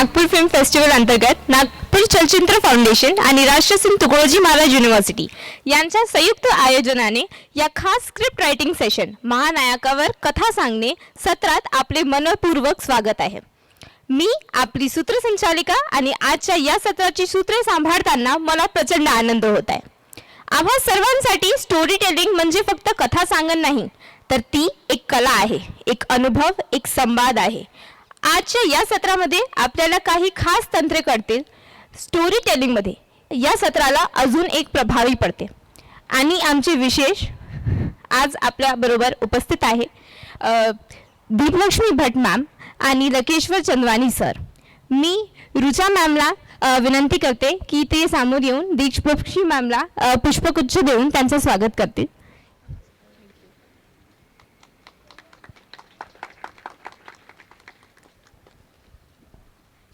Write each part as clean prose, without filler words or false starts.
Nagpur film festival अंतर्गत नागपूर चलचित्र foundation आणि राष्ट्रसिंह तुकडोजी महाराज युनिव्हर्सिटी यांच्या संयुक्त आयोजनाने या खास स्क्रिप्ट रायटिंग सेशन महानायकावर कथा सांगणे सत्रात आपले मनपूर्वक स्वागत आहे। मी आपली सूत्रसंचालिका आणि आजच्या या सत्राची सूत्रे सांभाळताना मला प्रचंड आनंद होत आहे। आम्हा सर्वांसाठी स्टोरी टेलिंग म्हणजे फक्त कथा सांगणं नाही, तर ती एक कला आहे, एक अनुभव, एक संवाद आहे। आजच्या या सत्रामध्ये आपल्याला काही खास तंत्रे कळतील। स्टोरी टेलिंगमध्ये या सत्राला अजून एक प्रभावी पडते आणि आमचे विशेष आज आपल्या बरोबर उपस्थित आहे दीपलक्ष्मी भट मॅम आणि लकेश्वर चंदवानी सर। मी रुचा मॅमला विनंती करते की ते समोर येऊन दीपलक्ष्मी मॅमला पुष्पगुच्छ देऊन त्यांचं स्वागत करतील।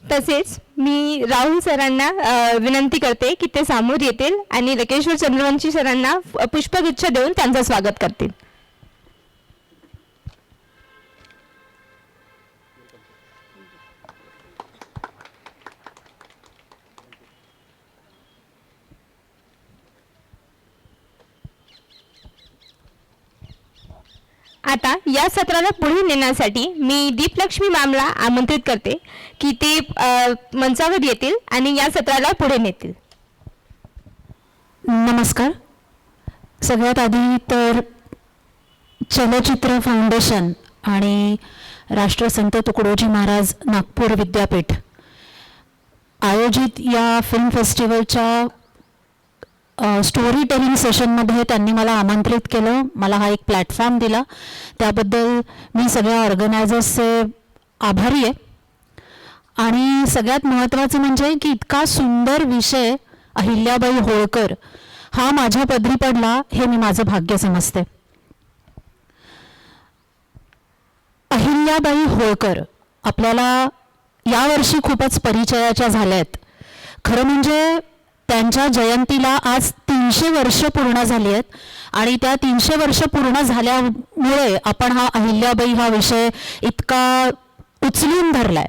तसेच मी राहुल सरांना विनंती करते की ते समोर येतील आणि लकेश्वर चंद्रवंशी सरांना पुष्पगुच्छ देऊन त्यांचं स्वागत करतील। आता या सत्राला पुढे नेण्यासाठी मी दीपलक्ष्मी मॅमला आमंत्रित करते की ते मंचावर येतील आणि या सत्राला पुढे नेतील। नमस्कार। सगळ्यात आधी तर चलचित्र फाउंडेशन आणि राष्ट्रसंत तुकडोजी महाराज नागपूर विद्यापीठ आयोजित या फिल्म फेस्टिवलच्या स्टोरी टेलिंग सेशनमध्ये त्यांनी मला आमंत्रित केलं, मला हा एक प्लॅटफॉर्म दिला, त्याबद्दल मी सगळ्या ऑर्गनायझर्सचे आभारी आहे। आणि सगळ्यात महत्त्वाचं म्हणजे की इतका सुंदर विषय अहिल्याबाई होळकर हा माझ्या पदरी पडला हे मी माझं भाग्य समजते। अहिल्याबाई होळकर आपल्याला यावर्षी खूपच परिचयाच्या झाल्या आहेत। खरं म्हणजे त्यांच्या जयंतीला आज 300 वर्ष पूर्ण झाली आहेत आणि त्या 300 वर्ष पूर्ण झाल्यामुळे आपण हा अहिल्याबाई हा विषय इतका उचलून धरलाय।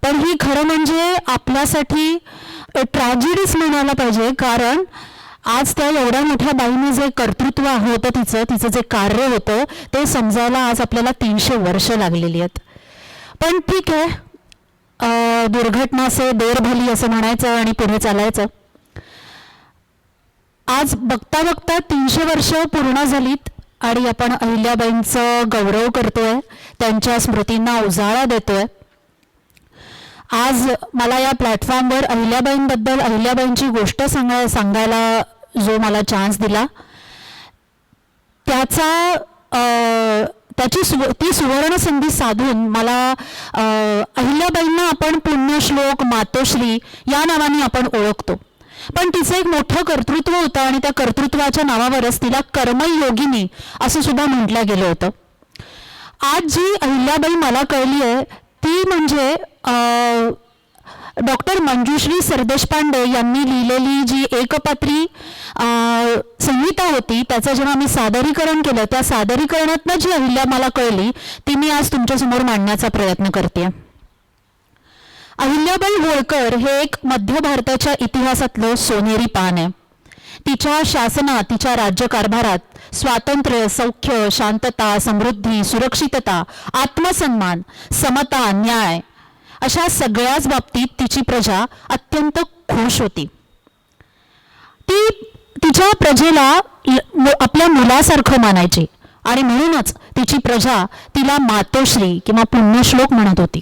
पण ही खरं म्हणजे आपल्यासाठी ट्रॅजेडीच म्हणायला पाहिजे, कारण आज त्या एवढ्या मोठ्या बाईने जे कर्तृत्व होतं तिचं जे कार्य होतं ते समजायला आज आपल्याला 300 वर्ष लागलेली आहेत। पण ठीक आहे, दुर्घटना से देर भली असं म्हणायचं आणि पुढे चालायचं। आज बघता बघता 300 वर्ष पूर्ण झालीत आणि आपण अहिल्याबाईंचं गौरव करतोय, त्यांच्या स्मृतींना उजाळा देतोय। आज मला या प्लॅटफॉर्मवर अहिल्याबाईंबद्दल अहिल्याबाईंची गोष्ट सांगायला जो मला चान्स दिला ती सुवर्ण संधी साधून मला अहिल्याबाईंना आपण पुण्यश्लोक मातोश्री या नावाने आपण ओळखतो, पण तिचं एक मोठं कर्तृत्व होतं आणि त्या कर्तृत्वाच्या नावावरच तिला कर्मयोगिनी असं सुद्धा म्हटलं गेलं होतं। आज जी अहिल्याबाई मला कळली आहे ती म्हणजे डॉक्टर मंजुश्री सरदेशपांडे यांनी लिहिलेली जी एकपात्री संहिता होती त्याचं जेव्हा मी सादरीकरण केलं त्या सादरीकरणातनं जी अहिल्या मला कळली ती मी आज तुमच्यासमोर मांडण्याचा प्रयत्न करते। अहिल्याबाई होळकर हे एक मध्य भारताच्या इतिहासातलं सोनेरी पान आहे। तिच्या शासनात, तिच्या राज्यकारभारात स्वातंत्र्य, सौख्य, शांतता, समृद्धी, सुरक्षितता, आत्मसन्मान, समता, न्याय अशा सगळ्याच बाबतीत तिची प्रजा अत्यंत खुश होती। ती तिच्या प्रजेला आपल्या मुलासारखं मानायची आणि म्हणूनच तिची प्रजा तिला मातोश्री किंवा पुण्यश्लोक म्हणत होती।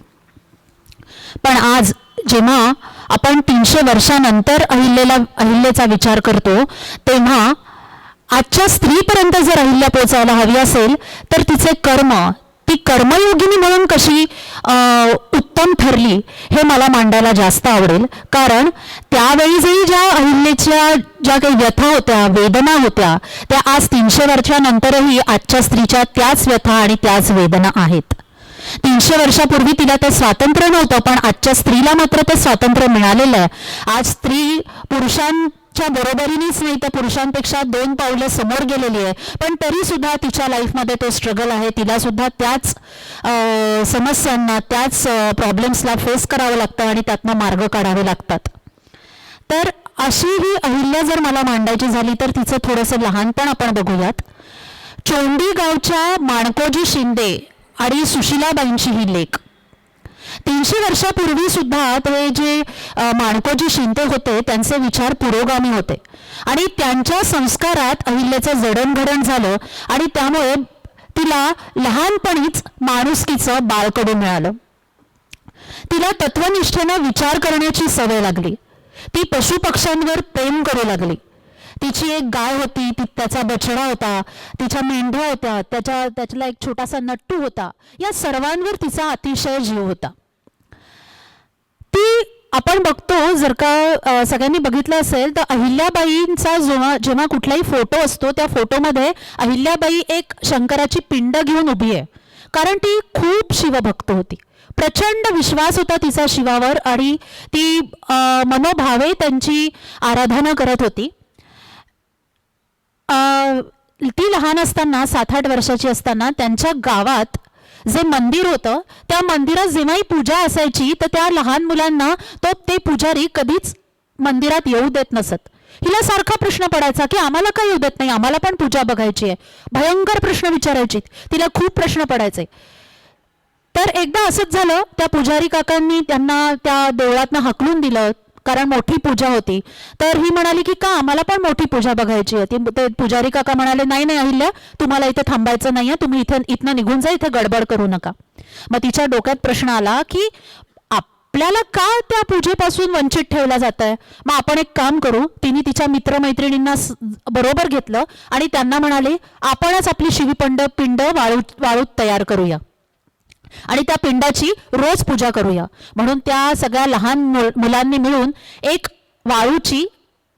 पण आज जेव्हा आपण 300 वर्षानंतर अहिल्याचा विचार करतो तेव्हा आजच्या स्त्रीपर्यंत जर अहिल्या पोचायला हवी असेल तर तिचे कर्म, ती कर्मयोगिनी म्हणून कशी उत्तम ठरली हे मला मांडायला जास्त आवडेल। कारण त्यावेळी ज्या अहिल्याच्या ज्या काही व्यथा होत्या, वेदना होत्या, त्या आज 300 वर्षानंतरही आजच्या स्त्रीच्या त्याच व्यथा आणि त्याच वेदना आहेत। 300 वर्षापूर्वी तिला ते स्वातंत्र्य नव्हतं, पण आजच्या स्त्रीला मात्र ते स्वातंत्र्य मिळालेलं आहे। आज स्त्री च्या बरोबरीनेच नाही तर पुरुषांपेक्षा 2 पावलं समोर गेलेली आहे, पण तरी सुद्धा तिच्या लाईफमध्ये तो स्ट्रगल आहे. तिला सुद्धा त्याच समस्यांना, त्याच प्रॉब्लेम्सला फेस करावं लागतं आणि त्यातनं मार्ग काढावे लागतात. तर अशी ही अहिल्या जर मला मांडायची झाली तर तिचं थोडंसं लहानपण आपण बघूयात. चोंडी गावच्या माणकोजी शिंदे आणि सुशीलाबाईंची ही लेक. 300 वर्षापूर्वी सुद्धा ते जे माणकोजी शिंदे होते त्यांचे विचार पुरोगामी होते आणि त्यांच्या संस्कारात अहिल्याचं जडणघडण झालं आणि त्यामुळे तिला लहानपणीच माणुसकीचं बाळकडू मिळालं. तिला तत्वनिष्ठेनं विचार करण्याची सवय लागली. ती पशुपक्ष्यांवर प्रेम करू लागली. तिची एक गाय होती, त्याचा बछडा होता, तिच्या मेंढ्या होत्या, त्याच्याला एक छोटासा नट्टू होता. या सर्वांवर तिचा अतिशय जीव होता. ती आपण बघतो, जर का सगळ्यांनी बघितलं असेल तर अहिल्याबाईंचा जेव्हा कुठलाही फोटो असतो त्या फोटोमध्ये अहिल्याबाई एक शंकराची पिंड घेऊन उभी आहे, कारण ती खूप शिवभक्त होती. प्रचंड विश्वास होता तिचा शिवावर आणि ती मनोभावे त्यांची आराधना करत होती. ती लहान असताना 7-8 वर्षाची असताना त्यांच्या गावात जे मंदिर होतं त्या मंदिरात जेव्हाही पूजा असायची तर त्या लहान मुलांना ते पुजारी कधीच मंदिरात येऊ देत नसत. हिला सारखा प्रश्न पडायचा की आम्हाला का येऊ देत नाही, आम्हाला पण पूजा बघायची आहे. भयंकर प्रश्न विचारायची, तिला खूप प्रश्न पडायचे. तर एकदा असंच झालं, त्या पुजारी काकांनी त्यांना त्या देवळातनं हाकलून दिलं कारण मोठी पूजा होती. तर ही म्हणाली की का आम्हाला पण मोठी पूजा बघायची होती. ते पुजारी काका म्हणाले नाही अहिल्या, तुम्हाला इथे थांबायचं नाहीये, तुम्ही इथनं निघून जा, इथे गडबड करू नका. मग तिच्या डोक्यात प्रश्न आला की आपल्याला का त्या पूजेपासून वंचित ठेवला जात आहे. मग आपण एक काम करू. तिने तिच्या मित्रमैत्रिणींना बरोबर घेतलं आणि त्यांना म्हणाले आपणच आपली पिंड वाळूत तयार करूया आणि त्या पिंडाची रोज पूजा करूया. म्हणून त्या सगळ्या लहान मुलांनी मिळून एक वाळूची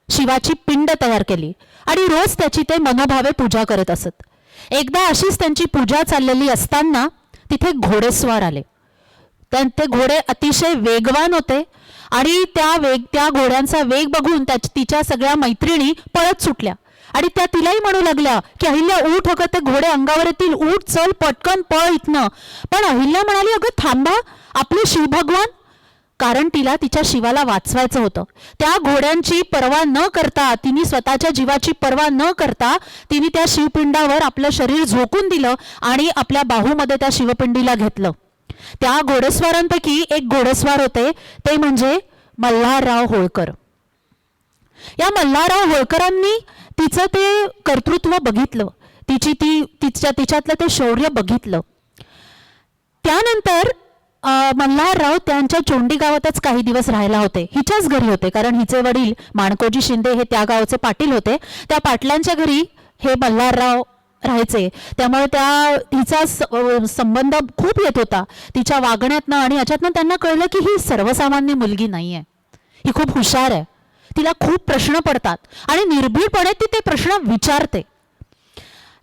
शिवाची पिंड तयार केली आणि रोज त्याची ते मनोभावे पूजा करत असत. एकदा अशीच त्यांची पूजा चाललेली असताना तिथे घोडेस्वार आले. ते घोडे अतिशय वेगवान होते आणि त्या घोड्यांचा वेग बघून तिच्या सगळ्या मैत्रिणी पळत सुटल्या आणि त्या तिलाही म्हणू लागल्या की अहिल्या उठ, अगं ते घोडे अंगावर येतील, उठ, चल पटकन पळ इथनं. पण अहिल्या म्हणाली अगं थांबा, आपले शिवभगवान, कारण तिला तिच्या शिवाला वाचवायचं होतं. त्या घोड्यांची पर्वा न करता, तिने स्वतःच्या जीवाची पर्वा न करता तिने त्या शिवपिंडावर आपलं शरीर झोकून दिलं आणि आपल्या बाहूमध्ये त्या शिवपिंडीला घेतलं. त्या घोडेस्वारांपैकी एक घोडेस्वार होते, ते म्हणजे मल्हारराव होळकर. या मल्हारराव होळकरांनी तिचं ते कर्तृत्व बघितलं, तिच्यातलं ते शौर्य बघितलं. त्यानंतर मल्हारराव त्यांच्या चोंडी गावातच काही दिवस राहायला होते. हिच्याच घरी होते, कारण हिचे वडील माणकोजी शिंदे हे त्या गावचे पाटील होते. त्या पाटलांच्या घरी हे मल्हारराव राहायचे. त्यामुळे हिचा संबंध खूप येत होता तिच्या वागण्यातनं आणि याच्यातनं त्यांना कळलं की ही सर्वसामान्य मुलगी नाही आहे, ही खूप हुशार आहे, तिला खूप प्रश्न पडतात आणि निर्भीडपणे ती ते प्रश्न विचारते.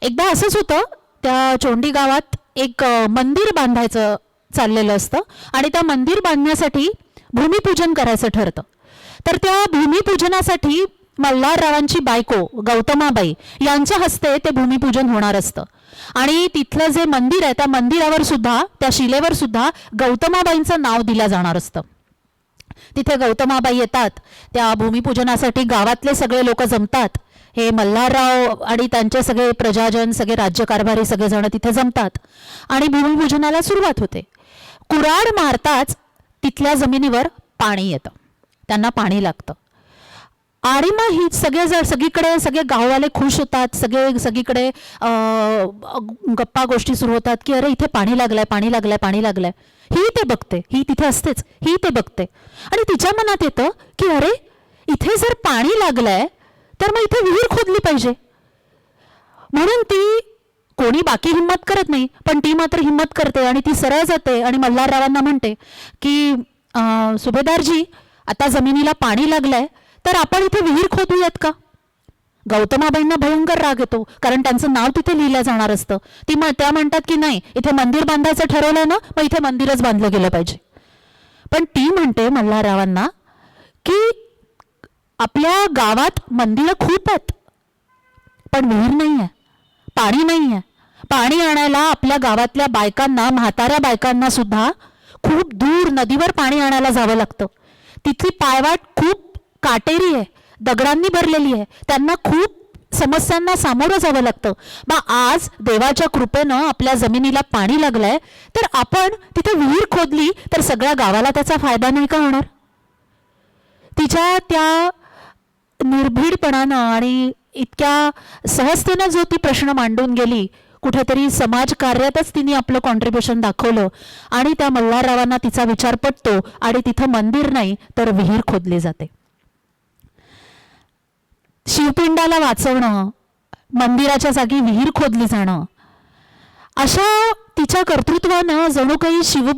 एकदा असंच होतं, त्या चोंडी गावात एक मंदिर बांधायचं चाललेलं असतं आणि त्या मंदिर बांधण्यासाठी भूमिपूजन करायचं ठरतं. तर त्या भूमिपूजनासाठी मल्हाररावांची बायको गौतमाबाई यांच्या हस्ते ते भूमिपूजन होणार असतं आणि तिथलं जे मंदिर आहे त्या मंदिरावर सुद्धा, त्या शिलेवर सुद्धा गौतमाबाईंचं नाव दिलं जाणार असतं. तिथे गौतमाबाई येतात. त्या भूमिपूजनासाठी गावातले सगळे लोक जमतात. हे मल्हारराव आणि त्यांचे सगळे प्रजाजन, सगळे राज्यकारभारी सगळेजण तिथे जमतात आणि भूमिपूजनाला सुरुवात होते. कुऱ्हाड मारताच तिथल्या जमिनीवर पाणी येतं, त्यांना पाणी लागतं आणि मग ही सगळीकडे सगळे गाववाले खुश होतात. सगळीकडे गप्पा गोष्टी सुरू होतात की अरे इथे पाणी लागलंय, पाणी लागलंय, पाणी लागलंय. ही ते बघते, ही तिथे असतेच, ही ते बघते आणि तिच्या मनात येतं की अरे इथे जर पाणी लागलंय तर मग इथे विहीर खोदली पाहिजे. म्हणून ती, कोणी बाकी हिंमत करत नाही पण ती मात्र हिंमत करते आणि ती सरळ जाते आणि मल्हाररावांना म्हणते की सुभेदारजी, आता जमिनीला पाणी लागलंय तर आपण इथे विहीर खोदूयात का. गौतमाबाईंना भयंकर राग येतो, कारण त्यांचं नाव तिथे लिहिलं जाणार असतं. त्या म्हणतात की नाही, इथे मंदिर बांधायचं ठरवलं ना, मग इथे मंदिरच बांधलं गेलं पाहिजे. पण ती म्हणते मल्हाररावांना की आपल्या गावात मंदिरं खूप आहेत, पण विहीर नाही आहे, पाणी नाही आहे. पाणी आणायला आपल्या गावातल्या बायकांना, म्हाताऱ्या बायकांना सुद्धा खूप दूर नदीवर पाणी आणायला जावं लागतं. तिथली पायवाट खूप काटेरी आहे, दगडांनी भरलेली आहे. त्यांना खूप समस्यांना सामोरं जावं लागतं. मग आज देवाच्या कृपेनं आपल्या जमिनीला पाणी लागलंय, तर आपण तिथे विहीर खोदली तर सगळ्या गावाला त्याचा फायदा नाही का होणार? तिच्या त्या निर्भीडपणानं आणि इतक्या सहजतेनं जो ती प्रश्न मांडून गेली, कुठेतरी समाजकार्यातच तिने आपलं कॉन्ट्रीब्युशन दाखवलं आणि त्या मल्हाररावांना तिचा विचार पटतो आणि तिथं मंदिर नाही तर विहीर खोदली जाते. शिवपिंडाला वाचवणं, मंदिराच्या जागी विहीर खोदली जाणं, अशा तिच्या कर्तृत्वानं जणू काही शिव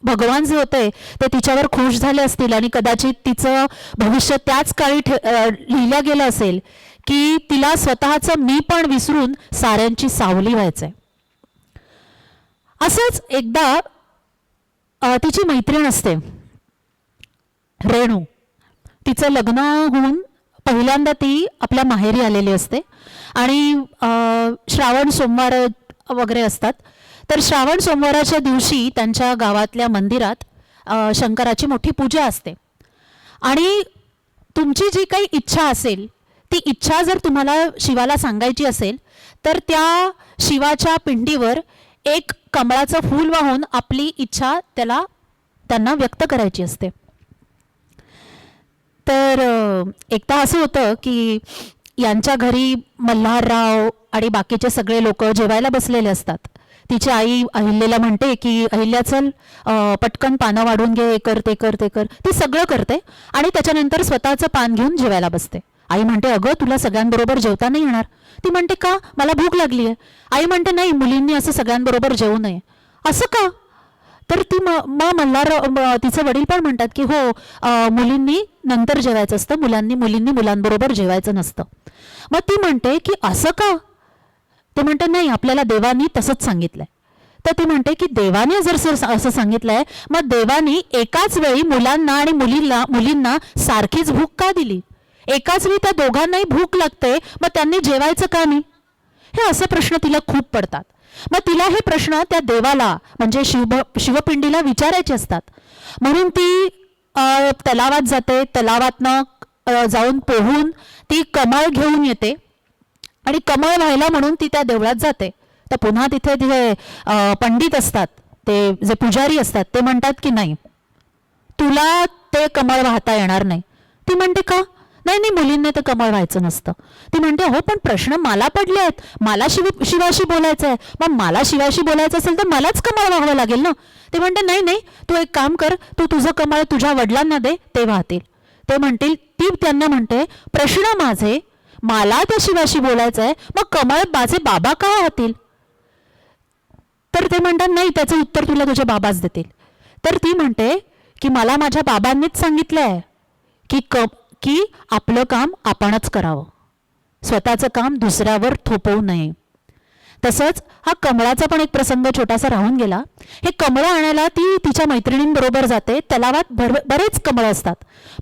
भगवान जे होते ते तिच्यावर खुश झाले असतील आणि कदाचित तिचं भविष्य त्याच काळी लिहिलं गेलं असेल की तिला स्वतःचं मी पण विसरून साऱ्यांची सावली व्हायचंय. असंच एकदा तिची मैत्रीण असते रेणू. तिचं लग्न होऊन पहिल्यांदा ती आपल्या माहेरी आलेली असते आणि श्रावण सोमवार वगैरे असतात. तर श्रावण सोमवाराच्या दिवशी त्यांच्या गावातल्या मंदिरात शंकराची मोठी पूजा असते आणि तुमची जी काही इच्छा असेल ती इच्छा जर तुम्हाला शिवाला सांगायची असेल तर त्या शिवाच्या पिंडीवर एक कमळाचं फूल वाहून आपली इच्छा त्यांना व्यक्त करायची असते. तर एकदा असं होतं की यांच्या घरी मल्हारराव आणि बाकीचे सगळे लोक जेवायला बसलेले असतात. तिची आई अहिल्याला म्हणते की अहिल्या चल पटकन पानं वाढून घे, कर ते कर ते कर. ती सगळं करते आणि त्याच्यानंतर स्वतःचं पान घेऊन जेवायला बसते. आई म्हणते अगं तुला सगळ्यांबरोबर जेवता नाही येणार. ती म्हणते का, मला भूक लागली आहे. आई म्हणते नाही, मुलींनी असं सगळ्यांबरोबर जेवू नये. असं का? तर ती मल्हार तिचे वडील पण म्हणतात की हो, मुलींनी नंतर जेवायचं असतं, मुलींनी मुलांबरोबर जेवायचं नसतं. मग ती म्हणते की असं का? ते म्हणते नाही, आपल्याला देवानी तसंच सांगितलंय. तर ती म्हणते की देवाने जर असं सांगितलंय मग देवानी एकाच वेळी मुलांना आणि मुलींना सारखीच भूक का दिली? एकाच वेळी त्या दोघांनाही भूक लागते, मग त्यांनी जेवायचं का नाही? हे असे प्रश्न तिला खूप पडतात. मग तिला हे प्रश्न त्या देवाला म्हणजे शिवपिंडीला विचारायचे असतात. म्हणून ती तलावात जाते. तलावातनं जाऊन पोहून ती कमळ घेऊन येते आणि कमळ व्हायला म्हणून ती त्या देवळात जाते. तर पुन्हा तिथे जे पंडित असतात, ते जे पुजारी असतात, ते म्हणतात की नाही, तुला ते कमळ वाहता येणार नाही. ती म्हणते का? नाही नाही, मुलींनी तर कमळ व्हायचं नसतं. ती म्हणते हो पण प्रश्न मला पडले आहेत, मला शिवाशी बोलायचं आहे. मग मला शिवाशी बोलायचं असेल तर मलाच कमळ वाहावं लागेल ना. ते म्हणते नाही नाही, तू एक काम कर, तू तुझं कमळ तुझ्या वडिलांना दे, ते वाहतील. ते म्हणतील, ती त्यांना म्हणते प्रश्न माझे, मला त्या शिवाशी बोलायचं आहे, मग कमळ माझे बाबा का वाहतील? तर ते म्हणतात नाही, त्याचं उत्तर तुला तुझे बाबाच देतील. तर ती म्हणते की मला माझ्या बाबांनीच सांगितलंय की आपलं काम आपणच करावं, स्वतःचं काम दुसऱ्यावर थोपवू नये. तसंच हा कमळाचा पण एक प्रसंग छोटासा राहून गेला. हे कमळं आणायला ती तिच्या मैत्रिणींबरोबर जाते. तलावात बरेच कमळं असतात,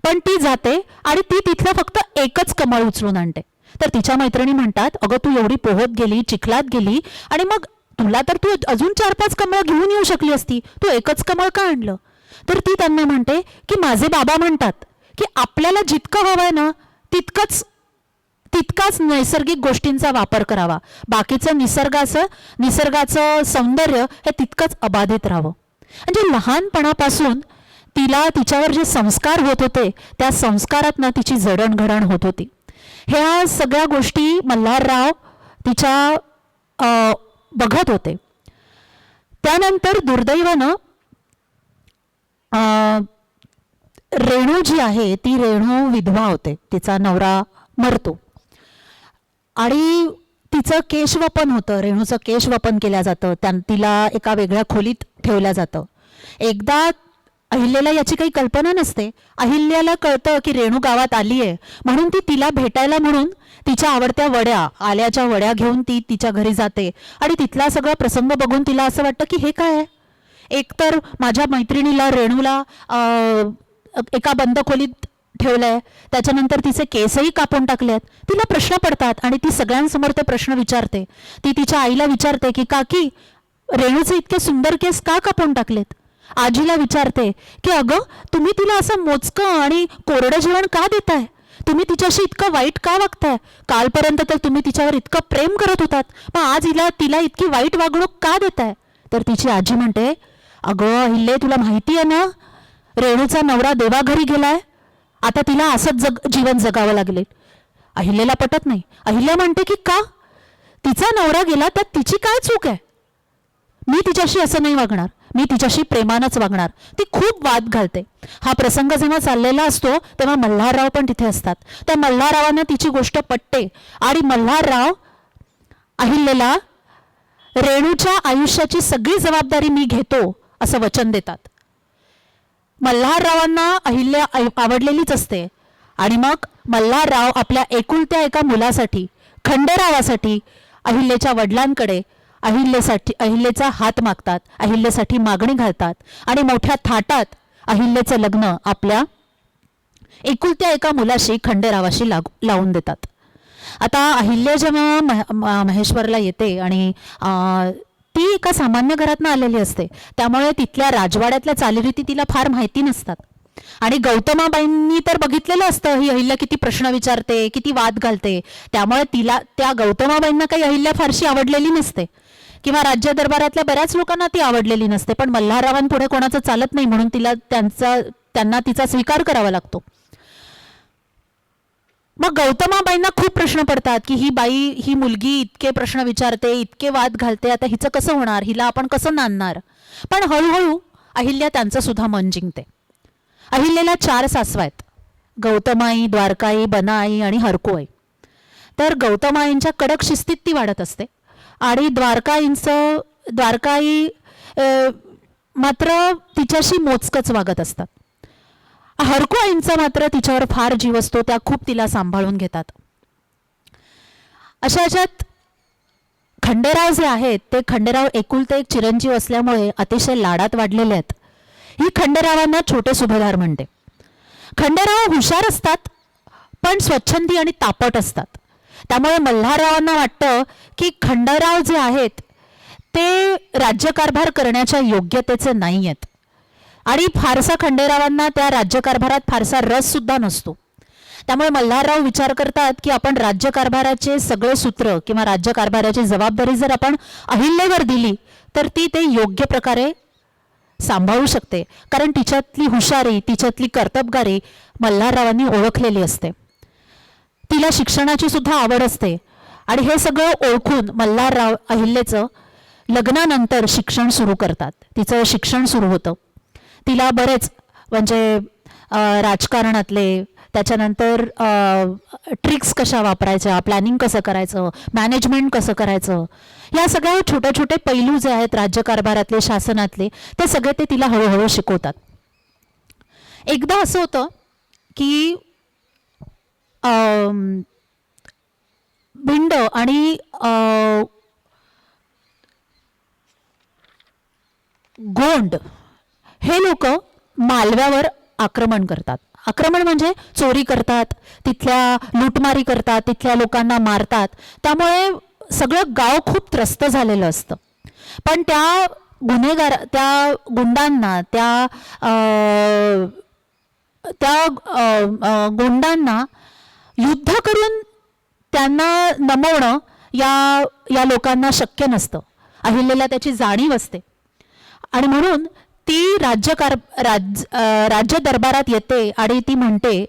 पण ती जाते आणि ती तिथलं फक्त एकच कमळ उचलून आणते. तर तिच्या मैत्रिणी म्हणतात अगं तू एवढी पोहत गेली, चिखलात गेली आणि मग तुला तर तू अजून 4-5 कमळं घेऊन येऊ शकली असती, तू एकच कमळ का आणलं? तर ती त्यांना म्हणते की माझे बाबा म्हणतात की आपल्याला जितकं हवंय ना तितकाच नैसर्गिक गोष्टींचा वापर करावा, बाकीचं निसर्गाचं सौंदर्य हे तितकंच अबाधित राहावं. म्हणजे लहानपणापासून तिच्यावर जे संस्कार होत होते त्या संस्कारातनं तिची जडणघडण होत होती. ह्या सगळ्या गोष्टी मल्हारराव तिच्या बघत होते. त्यानंतर दुर्दैवानं रेणू जी आहे ती रेणू विधवा होते. तिचा नवरा मरतो आणि तिचं केशवपन होतं. रेणूचं केशवपन केलं जातं. तिला एका वेगळ्या खोलीत ठेवलं जातं. एकदा अहिल्याला याची काही कल्पना नसते. अहिल्याला कळतं की रेणू गावात आली आहे, म्हणून ती तिला भेटायला म्हणून तिच्या आवडत्या आल्याच्या वड्या घेऊन ती तिच्या घरी जाते आणि तिथला सगळा प्रसंग बघून तिला असं वाटतं की हे काय आहे? एकतर माझ्या मैत्रिणीला रेणूला एका बंद खोलीत ठेवलंय, त्याच्यानंतर तिचे केसही कापून टाकलेत. तिला प्रश्न पडतात आणि ती सगळ्यांसमोर ते प्रश्न विचारते. ती तिच्या आईला विचारते की काकी, रेणूचे इतके सुंदर केस का कापून टाकलेत? आजीला विचारते की अगं, तुम्ही तिला असं मोजकं आणि कोरडं जेवण का देताय? तुम्ही तिच्याशी इतकं वाईट का वागताय? कालपर्यंत तर तुम्ही तिच्यावर इतकं प्रेम करत होतात, मग आज तिला इतकी वाईट वागणूक का देताय? तर तिची आजी म्हणते, अगं अहिल्ये, तुला माहिती आहे ना, रेणूचा नवरा देवाघरी गेलाय, आता तिला असंच जीवन जगावं लागले. अहिल्याला पटत नाही. अहिल्या म्हणते की का? तिचा नवरा गेला त्यात तिची काय चूक आहे? मी तिच्याशी असं नाही वागणार, मी तिच्याशी प्रेमानंच वागणार. ती खूप वाद घालते. हा प्रसंग जेव्हा चाललेला असतो तेव्हा मल्हारराव पण तिथे असतात. त्या मल्हाररावांना तिची गोष्ट पटते आणि मल्हारराव अहिल्याला रेणूच्या आयुष्याची सगळी जबाबदारी मी घेतो असं वचन देतात. मल्हाररावांना अहिल्या आवडलेलीच असते आणि मग मल्हारराव आपल्या एकुलत्या एका मुलासाठी, खंडेरावासाठी अहिल्याच्या वडिलांकडे अहिल्याचा हात मागतात, अहिल्यासाठी मागणी घालतात आणि मोठ्या थाटात अहिल्याचं लग्न आपल्या एकुलत्या एका मुलाशी, खंडेरावाशी लावून देतात. आता अहिल्या जेव्हा महेश्वरला येते आणि ती एका सामान्य घरातनं आलेली असते, त्यामुळे तिथल्या राजवाड्यातल्या चालीरीती तिला फार माहिती नसतात. आणि गौतमाबाईंनी तर बघितलेलं असतं ही अहिल्या किती प्रश्न विचारते, किती वाद घालते. त्यामुळे तिला, त्या गौतमाबाईंना काही अहिल्या फारशी आवडलेली नसते किंवा राज्य दरबारातल्या बऱ्याच लोकांना ती आवडलेली नसते. पण मल्हाररावांपुढे कोणाचं चालत नाही म्हणून त्यांना तिचा स्वीकार करावा लागतो. मग गौतमाबाईंना खूप प्रश्न पडतात की ही मुलगी इतके प्रश्न विचारते, इतके वाद घालते, आता हिचं कसं होणार, हिला आपण कसं नांदणार. पण हळूहळू अहिल्या त्यांचं सुद्धा मन जिंकते. अहिल्याला 4 सासवा आहेत, गौतमाई, द्वारकाई, बनाई आणि हरकुआई. तर गौतमाईंच्या कडक शिस्तीत ती वाढत असते आणि द्वारकाई मात्र तिच्याशी मोजकच वागत असतात. हरकुआईंचा मात्र तिच्यावर फार जीव असतो, त्या खूप तिला सांभाळून घेतात. अशा ह्याच्यात खंडेराव जे आहेत ते खंडेराव एकुलते एक चिरंजीव असल्यामुळे अतिशय लाडात वाढलेले आहेत. ही खंडेरावांना छोटे सुभेदार म्हणते. खंडेराव हुशार असतात पण स्वच्छंदी आणि तापट असतात. त्यामुळे मल्हाररावांना वाटतं की खंडेराव जे आहेत ते राज्यकारभार करण्याच्या योग्यतेचे नाही आहेत आणि फारसा खंडेरावांना त्या राज्यकारभारात फारसा रस सुद्धा नसतो. त्यामुळे मल्हारराव विचार करतात की आपण राज्यकारभाराचे सगळे सूत्र किंवा राज्यकारभाराची जबाबदारी जर आपण अहिल्यावर दिली तर ती ते योग्य प्रकारे सांभाळू शकते, कारण तिच्यातली हुशारी, तिच्यातली कर्तबगारी मल्हाररावांनी ओळखलेली असते. तिला शिक्षणाची सुद्धा आवड असते आणि हे सगळं ओळखून मल्हारराव अहिल्याचं लग्नानंतर शिक्षण सुरू करतात. तिचं शिक्षण सुरू होतं. तिला बरेच म्हणजे राजकारणातले, त्याच्यानंतर ट्रिक्स कशा वापरायच्या, प्लॅनिंग कसं करायचं, मॅनेजमेंट कसं करायचं, या सगळ्या छोटे छोटे पैलू जे आहेत राज्यकारभारातले, शासनातले, ते सगळे ते तिला हळूहळू शिकवतात. एकदा असं होतं की भिंड आणि गोंड हे लोक मालव्यावर आक्रमण करतात. आक्रमण म्हणजे चोरी करतात, तिथल्या लूटमारी करतात, तिथल्या लोकांना मारतात. त्यामुळे सगळं गाव खूप त्रस्त झालेलं असतं. पण त्या गुंडांना, गुंडांना युद्ध करून त्यांना नमवणं या लोकांना शक्य नसतं. अहिल्याला त्याची जाणीव असते आणि म्हणून ती राज्य दरबारात येते आणि ती म्हणते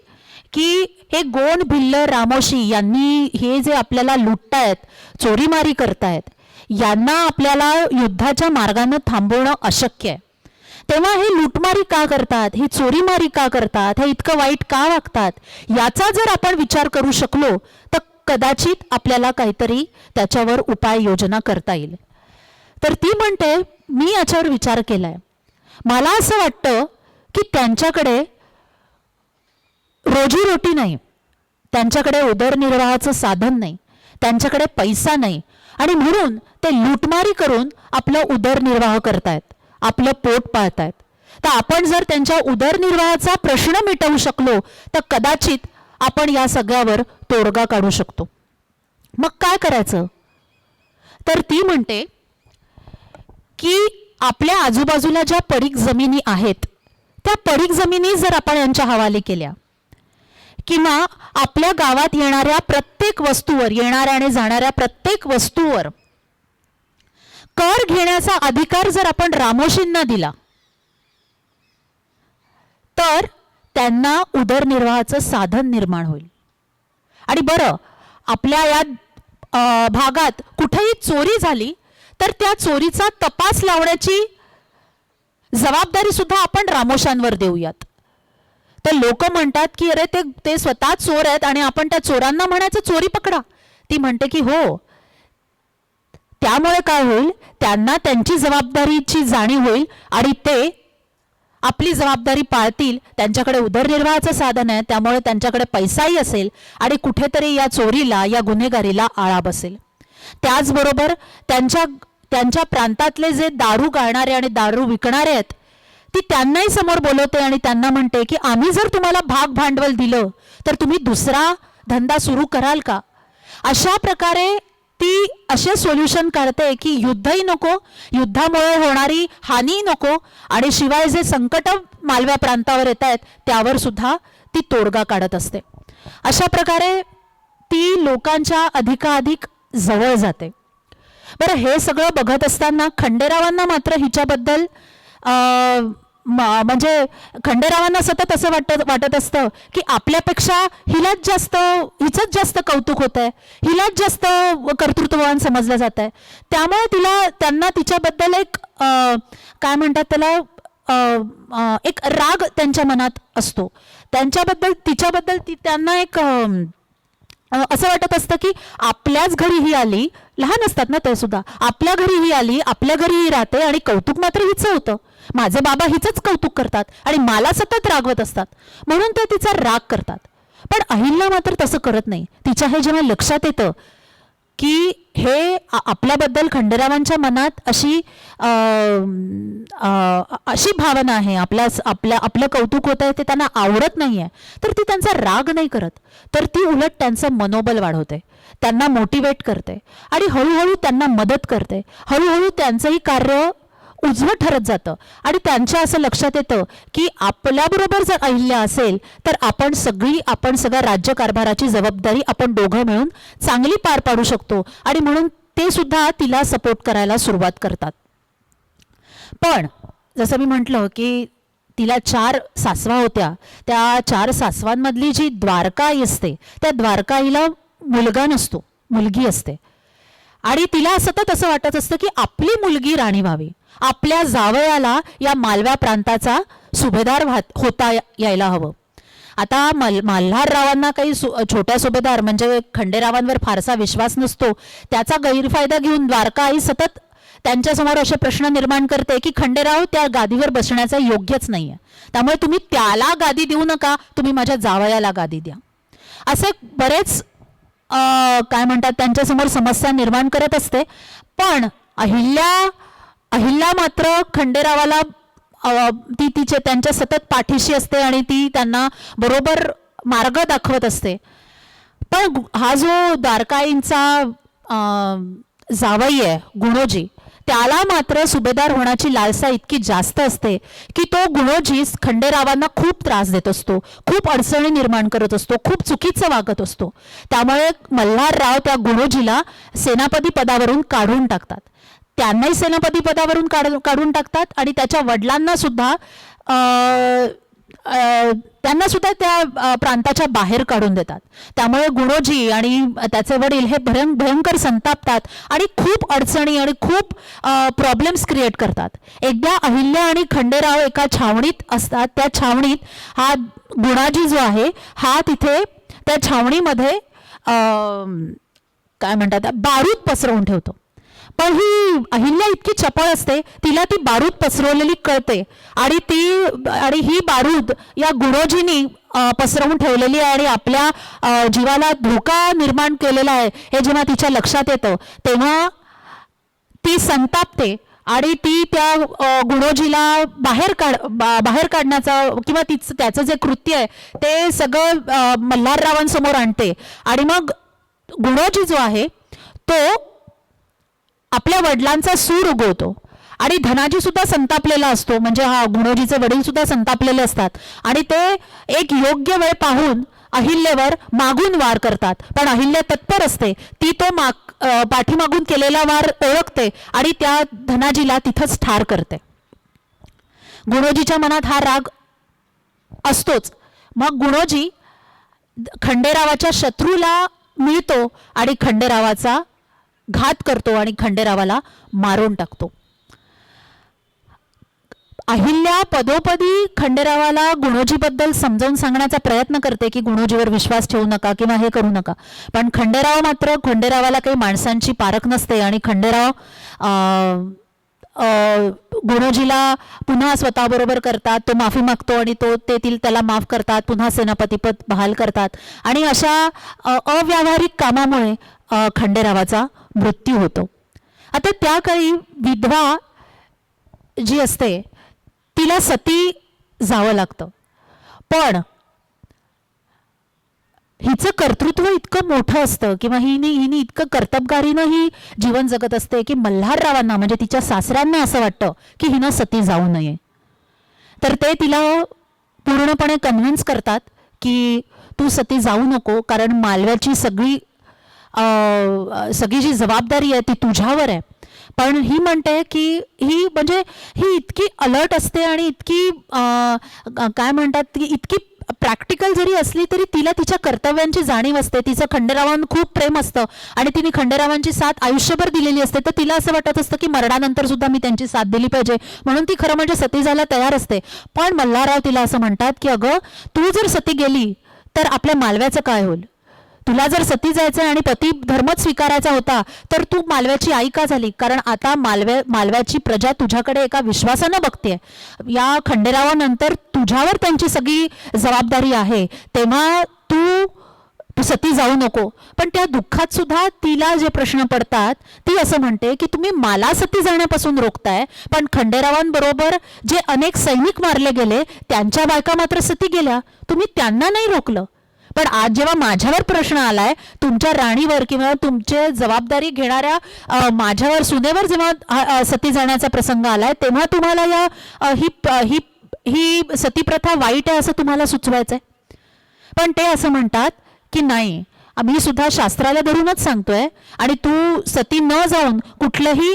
की हे गोंड, भिल्ल, रामोशी यांनी हे जे आपल्याला लुटतायत, चोरीमारी करतायत, यांना आपल्याला युद्धाच्या मार्गाने थांबवणं अशक्य आहे. तेव्हा हे लुटमारी का करतात, ही चोरीमारी का करतात, हे इतकं वाईट का वागतात, याचा जर आपण विचार करू शकलो तर कदाचित आपल्याला काहीतरी त्याच्यावर उपाययोजना करता येईल. तर ती म्हणते, मी याच्यावर विचार केलाय. मला असं वाटतं की त्यांच्याकडे रोजीरोटी नाही, त्यांच्याकडे उदरनिर्वाहाचं साधन नाही, त्यांच्याकडे पैसा नाही आणि म्हणून ते लूटमारी करून आपलं उदरनिर्वाह करतायत, आपलं पोट पाळतायत. तर आपण जर त्यांच्या उदरनिर्वाहाचा प्रश्न मिटवू शकलो तर कदाचित आपण या सगळ्यावर तोडगा काढू शकतो. मग काय करायचं? तर ती म्हणते की आपल्या आजूबाजूला ज्या पडीक जमिनी आहेत त्या पडीक जमिनी जर आपण यांच्या हवाले केल्या, किंवा आपल्या गावात येणाऱ्या प्रत्येक वस्तूवर, येणाऱ्या आणि जाणाऱ्या प्रत्येक वस्तूवर कर घेण्याचा अधिकार जर आपण रामोशींना दिला, तर त्यांना उदरनिर्वाहाचं साधन निर्माण होईल. आणि बरं, आपल्या या भागात कुठेही चोरी झाली तर त्या चोरीचा तपास लावण्याची जबाबदारी सुद्धा आपण रामोशांवर देऊयात. तर लोक म्हणतात की अरे ते स्वतः चोर आहेत आणि आपण त्या चोरांना म्हणायचं चोरी पकडा. ती म्हणते की हो, त्यामुळे काय होईल, त्यांना त्यांची जबाबदारीची जाणीव होईल आणि ते आपली जबाबदारी पाळतील. त्यांच्याकडे उदरनिर्वाहाचं साधन आहे, त्यामुळे त्यांच्याकडे पैसाही असेल आणि कुठेतरी या चोरीला, या गुन्हेगारीला आळा बसेल. त्याचबरोबर त्यांच्या प्रांतातले जे दारू गाळणारे आणि दारू विकणारे आहेत ती त्यांनाही समोर बोलवते आणि त्यांना म्हणते की आम्ही जर तुम्हाला भाग भांडवल दिलं तर तुम्ही दुसरा धंदा सुरू कराल का? अशा प्रकारे ती असे सोल्युशन काढते की युद्धही नको, युद्धामुळे होणारी हानी नको, आणि शिवाय जे संकट मालव्या प्रांतावर येत आहेत त्यावर सुद्धा ती तोडगा काढत असते. अशा प्रकारे ती लोकांच्या अधिकाधिक जवळ जाते. बरं, हे सगळं बघत असताना खंडेरावांना मात्र हिच्याबद्दल म्हणजे खंडेरावांना सतत असं वाटत असतं की आपल्यापेक्षा हिचंच जास्त कौतुक होत आहे, हिलाच जास्त कर्तृत्ववान समजलं जात आहे. त्यामुळे त्यांना तिच्याबद्दल एक काय म्हणतात त्याला, एक राग त्यांच्या मनात असतो. तिच्याबद्दल त्यांना एक असं वाटत असतं की आपल्याच घरी ही आली, लहान असतात ना ते सुद्धा, आपल्या घरी ही आली, आपल्या घरी ही राहते आणि कौतुक मात्र हिचं होतं. माझे बाबा हिचंच कौतुक करतात आणि मला सतत रागवत असतात, म्हणून ते तिचा राग करतात. पण अहिल्या मात्र तसं करत नाही. तिच्या हे जेव्हा लक्षात येतं की हे आपल्याबद्दल खंडेरावांच्या मनात अशी भावना आहे, आपलं कौतुक होत आहे ते त्यांना आवडत नाही आहे, तर ती त्यांचा राग नाही करत, तर ती उलट त्यांचं मनोबल वाढवते, त्यांना मोटिवेट करते आणि हळूहळू त्यांना मदत करते. हळूहळू त्यांचंही कार्य उजवं ठरत जातं आणि त्यांच्या असं लक्षात येतं की आपल्याबरोबर जर अहिल्या असेल तर आपण सगळ्या राज्यकारभाराची जबाबदारी आपण दोघं मिळून चांगली पार पाडू शकतो, आणि म्हणून ते सुद्धा तिला सपोर्ट करायला सुरुवात करतात. पण जसं मी म्हटलं की तिला 4 सासवा होत्या. त्या 4 सासवांमधली जी द्वारकाई असते त्या द्वारकाईला मुलगा नसतो, मुलगी असते. आणि तिला सतत असं वाटत असतं की आपली मुलगी राणी व्हावी, आपल्या जावयाला या मालव्या प्रांताचा सुभेदार होता यायला हवं. आता मल्हाररावांना काही छोट्या सुभेदार म्हणजे खंडेरावांवर फारसा विश्वास नसतो. त्याचा गैरफायदा घेऊन द्वारकाई सतत त्यांच्यासमोर असे प्रश्न निर्माण करते की खंडेराव त्या गादीवर बसण्याचा योग्यच नाहीये, त्यामुळे तुम्ही त्याला गादी देऊ नका, तुम्ही माझ्या जावयाला गादी द्या. असे बरेच काय म्हणतात त्यांच्यासमोर समस्या निर्माण करत असते. पण अहिल्या मात्र खंडेरावाला त्यांच्या सतत पाठीशी असते आणि ती त्यांना बरोबर मार्ग दाखवत असते. पण हा जो द्वारकाईंचा जावई आहे गुणोजी, त्याला मात्र सुभेदार होण्याची लालसा इतकी जास्त असते की तो गुणोजी खंडेरावांना खूप त्रास देत असतो, खूप अडचणी निर्माण करत असतो, खूप चुकीचं वागत असतो. त्यामुळे मल्हारराव त्या गुणोजीला सेनापती पदावरून काढून टाकतात. त्यांनाही सेनापती पदावरून काढून टाकतात आणि त्याच्या वडिलांना सुद्धा त्या प्रांताच्या बाहेर काढून देतात. त्यामुळे गुणोजी आणि त्याचे वडील हे भयंकर संतापतात आणि खूप अडचणी आणि खूप प्रॉब्लेम्स क्रिएट करतात. एकदा अहिल्या आणि खंडेराव एका छावणीत असतात. त्या छावणीत हा गुणाजी जो आहे हा तिथे त्या छावणीमध्ये काय म्हणतात बारूद पसरवून ठेवतो. पण ही अहिल्या इतकी चपळ असते, तिला ती बारूद पसरवलेली कळते आणि ही बारूद या गुणोजींनी पसरवून ठेवलेली आहे आणि आपल्या जीवाला धोका निर्माण केलेला आहे हे जेव्हा तिच्या लक्षात येतं तेव्हा ती संतापते आणि ती त्या गुणोजीला बाहेर काढण्याचा किंवा त्याचं जे कृत्य आहे ते सगळं मल्हाररावांसमोर आणते. आणि मग गुणोजी जो आहे तो आपल्या वडिलांचा सूर उगवतो आणि धनाजी सुद्धा संतापलेला असतो, म्हणजे हा गुणोजीचे वडील सुद्धा संतापलेले असतात आणि ते एक योग्य वेळ पाहून अहिल्यावर मागून वार करतात. पण अहिल्या तत्पर असते, ती तो पाठीमागून केलेला वार ओळखते आणि त्या धनाजीला तिथंच ठार करते. गुणोजीच्या मनात हा राग असतोच. मग गुणोजी खंडेरावाच्या शत्रूला मिळतो आणि खंडेरावाचा घात करतो आणि खंडेरावाला मारून टाकतो. अहिल्या पदोपदी खंडेरावाला गुणोजीबद्दल समजावून सांगण्याचा प्रयत्न करते की गुणोजीवर विश्वास ठेवू नका किंवा हे करू नका. पण खंडेरावाला काही माणसांची पारख नसते आणि खंडेराव गुणोजीला पुन्हा स्वतःबरोबर करतात. तो माफी मागतो आणि त्याला माफ करतात, पुन्हा सेनापतीपद बहाल करतात आणि अशा अव्यावहारिक कामामुळे खंडेरावाचा मृत्यू होतो. आता त्या काळी विधवा जी असते तिला सती जावं लागतं, पण हिचं कर्तृत्व इतकं मोठं असतं किंवा हिने इतकं कर्तबगारीनं ही जीवन जगत असते की मल्हाररावांना म्हणजे तिच्या सासऱ्यांना असं वाटतं की हिनं सती जाऊ नये. तर ते तिला पूर्णपणे कन्व्हिन्स करतात की तू सती जाऊ नको, कारण मालव्याची सगळी जी जबाबदारी आहे ती तुझ्यावर आहे. पण ही म्हणते की ही इतकी अलर्ट असते आणि इतकी काय म्हणतात की इतकी प्रॅक्टिकल जरी असली तरी तिला तिच्या कर्तव्यांची जाणीव असते. तिचं खंडेरावांवर खूप प्रेम असतं आणि तिने खंडेरावांची साथ आयुष्यभर दिलेली असते. तर तिला असं वाटत असतं की मरणानंतर सुद्धा मी त्यांची साथ दिली पाहिजे, म्हणून ती खरं म्हणजे सती जायला तयार असते. पण मल्हारराव तिला असं म्हणतात की अगं, तू जर सती गेली तर आपल्या मालव्याचं काय होईल? तुला जर सती जायचं आणि पती धर्मच स्वीकारायचा होता तर तू मालव्याची आई का झाली? कारण आता मालव्याची प्रजा तुझ्याकडे एका विश्वासानं बघते. या खंडेरावानंतर तुझ्यावर त्यांची सगळी जबाबदारी आहे, तेव्हा तू सती जाऊ नको. पण त्या दुःखात सुद्धा तिला जे प्रश्न पडतात ती असं म्हणते की तुम्ही मला सती जाण्यापासून रोखताय, पण खंडेरावांबरोबर जे अनेक सैनिक मारले गेले त्यांच्या बायका मात्र सती गेल्या, तुम्ही त्यांना नाही रोखलं. पण आज जेव्हा माझ्यावर प्रश्न आलाय, तुमच्या राणीवर किंवा तुमचे जबाबदारी घेणाऱ्या माझ्यावर सुनेवर जेव्हा सती जाण्याचा प्रसंग आलाय, तेव्हा तुम्हाला ही सतीप्रथा वाईट आहे असं तुम्हाला सुचवायचंय. पण ते असं म्हणतात की नाही, आम्ही सुद्धा शास्त्राला धरूनच सांगतोय आणि तू सती न जाऊन कुठलंही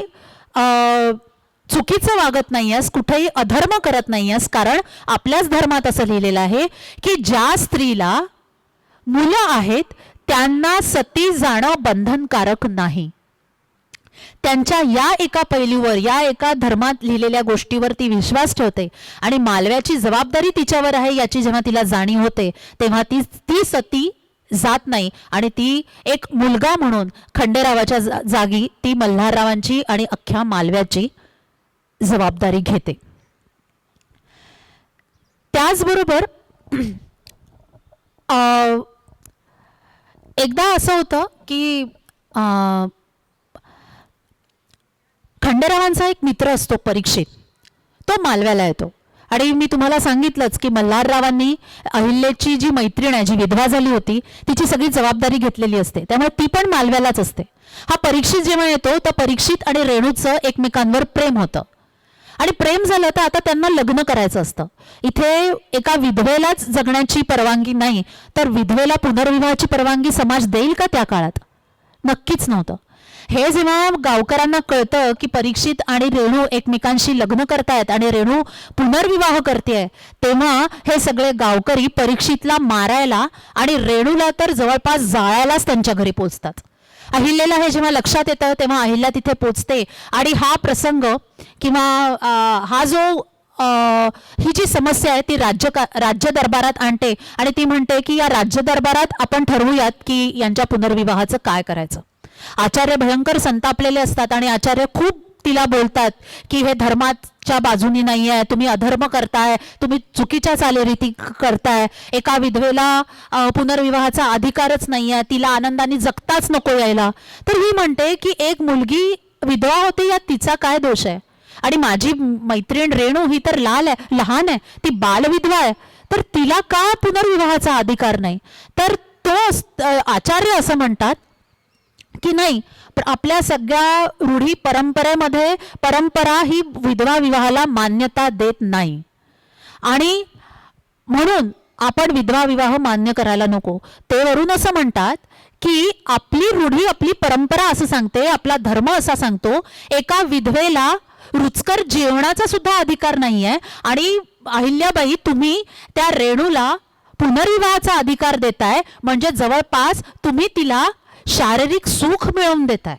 चुकीचं वागत नाहीयेस, कुठेही अधर्म करत नाहीयेस. कारण आपल्याच धर्मात असं लिहिलेलं आहे की ज्या स्त्रीला मुलं आहेत त्यांना सती जाणं बंधनकारक नाही. त्यांच्या या एका पैलूवर, या एका धर्मात लिहिलेल्या गोष्टीवर ती विश्वास ठेवते आणि मालव्याची जबाबदारी तिच्यावर आहे याची जेव्हा तिला जाणीव होते तेव्हा ती सती जात नाही आणि ती एक मुलगा म्हणून खंडेरावाच्या जागी ती मल्हाररावांची आणि अख्ख्या मालव्याची जबाबदारी घेते. त्याचबरोबर एकदा असं होतं की खंडेरावांचा एक मित्र असतो परीक्षित, तो मालव्याला येतो आणि मी तुम्हाला सांगितलंच की मल्हाररावांनी अहिल्याची जी मैत्रीण आहे, जी विधवा झाली होती, तिची सगळी जबाबदारी घेतलेली असते, त्यामुळे ती पण मालव्यालाच असते. हा परीक्षित जेव्हा येतो तर परीक्षित आणि रेणूचं एकमेकांवर प्रेम होतं आणि प्रेम झालं तर आता त्यांना लग्न करायचं असतं. इथे एका विधवेलाच जगण्याची परवानगी नाही, तर विधवेला पुनर्विवाहाची परवानगी समाज देईल का त्या काळात? नक्कीच नव्हतं. हे जेव्हा गावकऱ्यांना कळतं की परीक्षित आणि रेणू एकमेकांशी लग्न करतायत आणि रेणू पुनर्विवाह करतेय, तेव्हा हे सगळे गावकरी परीक्षितला मारायला आणि रेणूला तर जवळपास जाळायलाच त्यांच्या घरी पोचतात. अहिल्याला हे जेव्हा लक्षात येतं तेव्हा अहिल्या तिथे पोचते आणि हा प्रसंग किंवा हा जो ही जी समस्या आहे ती राज्य दरबारात आणते आणि ती म्हणते की या राज्य दरबारात आपण ठरवूयात की यांच्या पुनर्विवाहाचं काय करायचं. आचार्य भयंकर संतापलेले असतात आणि आचार्य खूप तिला बोलतात की हे धर्माच्या बाजूनी नाही आहे, तुम्ही अधर्म करताय, तुम्ही चुकीच्या चालीरीती करताय, एका विधवेला पुनर्विवाहाचा अधिकारच नाही आहे, तिला आनंदाने जगताच नको यायला. तर ही म्हणते की एक मुलगी विधवा होते यात तिचा काय दोष आहे? आणि माझी मैत्रीण रेणू ही तर लहान आहे, ती बालविधवा आहे, तर तिला का पुनर्विवाहाचा अधिकार नाही? तर आचार्य असं म्हणतात की नाही, आपल्या सगळ्या रूढी परंपरेमध्ये परंपरा ही विधवा विवाहाला मान्यता देत नाही आणि म्हणून आपण विधवा विवाह मान्य करायला नको. ते वरून असं म्हणतात की आपली रूढी, आपली परंपरा असं सांगते, आपला धर्म असा सांगतो, एका विधवेला रुचकर जेवणाचा सुद्धा अधिकार नाहीये. आणि अहिल्याबाई, तुम्ही त्या रेणूला पुनर्विवाहाचा अधिकार देताय म्हणजे जवळपास तुम्ही तिला शारीरिक सुख मिळवून देताय.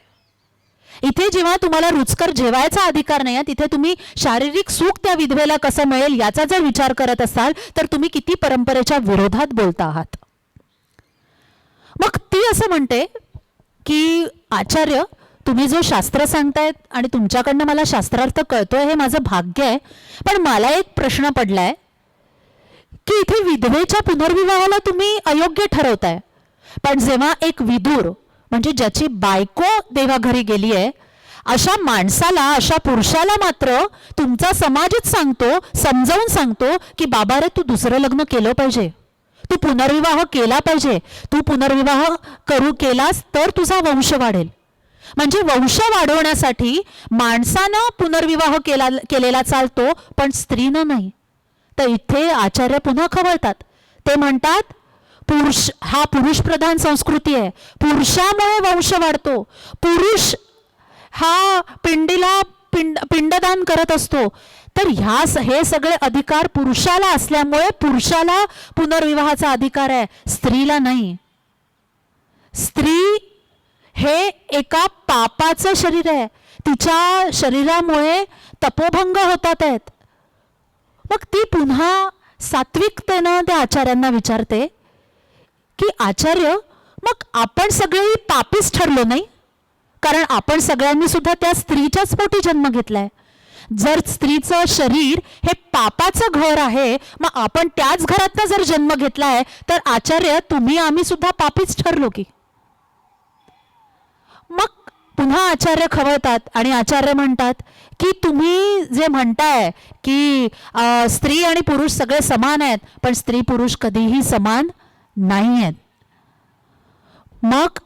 इथे जेव्हा तुम्हाला रुचकर जेवायचा अधिकार नाही आहे, तिथे तुम्ही शारीरिक सुख त्या विधवेला कसं मिळेल याचा जर विचार करत असाल तर तुम्ही किती परंपरेच्या विरोधात बोलता आहात. मग ती असं म्हणते की आचार्य, तुम्ही जो शास्त्र सांगतायत आणि तुमच्याकडनं मला शास्त्रार्थ कळतोय हे माझं भाग्य आहे, पण मला एक प्रश्न पडलाय की इथे विधवेच्या पुनर्विवाहाला तुम्ही अयोग्य ठरवताय, पण जेव्हा एक विदूर म्हणजे ज्याची बायको देवाघरी गेली आहे अशा माणसाला, अशा पुरुषाला मात्र तुमचा समाजच सांगतो, समजावून सांगतो की बाबा रे, तू दुसरं लग्न केलं पाहिजे, तू पुनर्विवाह केला पाहिजे, तू पुनर्विवाह केलास तर तुझा वंश वाढेल. म्हणजे वंश वाढवण्यासाठी माणसानं पुनर्विवाह केलेला चालतो पण स्त्रीनं नाही. तर इथे आचार्य पुन्हा खवळतात. ते म्हणतात हा पुरुष प्रधान संस्कृती आहे, पुरुषामुळे वंश वाढतो, पुरुष हा पिंडदान करत असतो, तर हे सगळे अधिकार पुरुषाला असल्यामुळे पुरुषाला पुनर्विवाहाचा अधिकार आहे, स्त्रीला नाही. स्त्री हे एका पापाचं शरीर आहे, तिच्या शरीरामुळे तपोभंग होतात आहेत. मग ती पुन्हा सात्विकतेनं त्या आचार्यांना विचारते की आचार्य, मग आपण सगळे पापीच ठरलो नाही? कारण आपण सगळ्यांनी सुद्धा त्या स्त्रीच्याच पोटी जन्म घेतलाय. जर स्त्रीचं शरीर हे पापाचं घर आहे, मग आपण त्याच घरातनं जर जन्म घेतलाय तर आचार्य, तुम्ही आम्ही सुद्धा पापीच ठरलो की? मग पुन्हा आचार्य खवळतात आणि आचार्य म्हणतात की तुम्ही जे म्हणताय की स्त्री आणि पुरुष सगळे समान आहेत, पण स्त्री पुरुष कधीही समान नाही आहेत. मग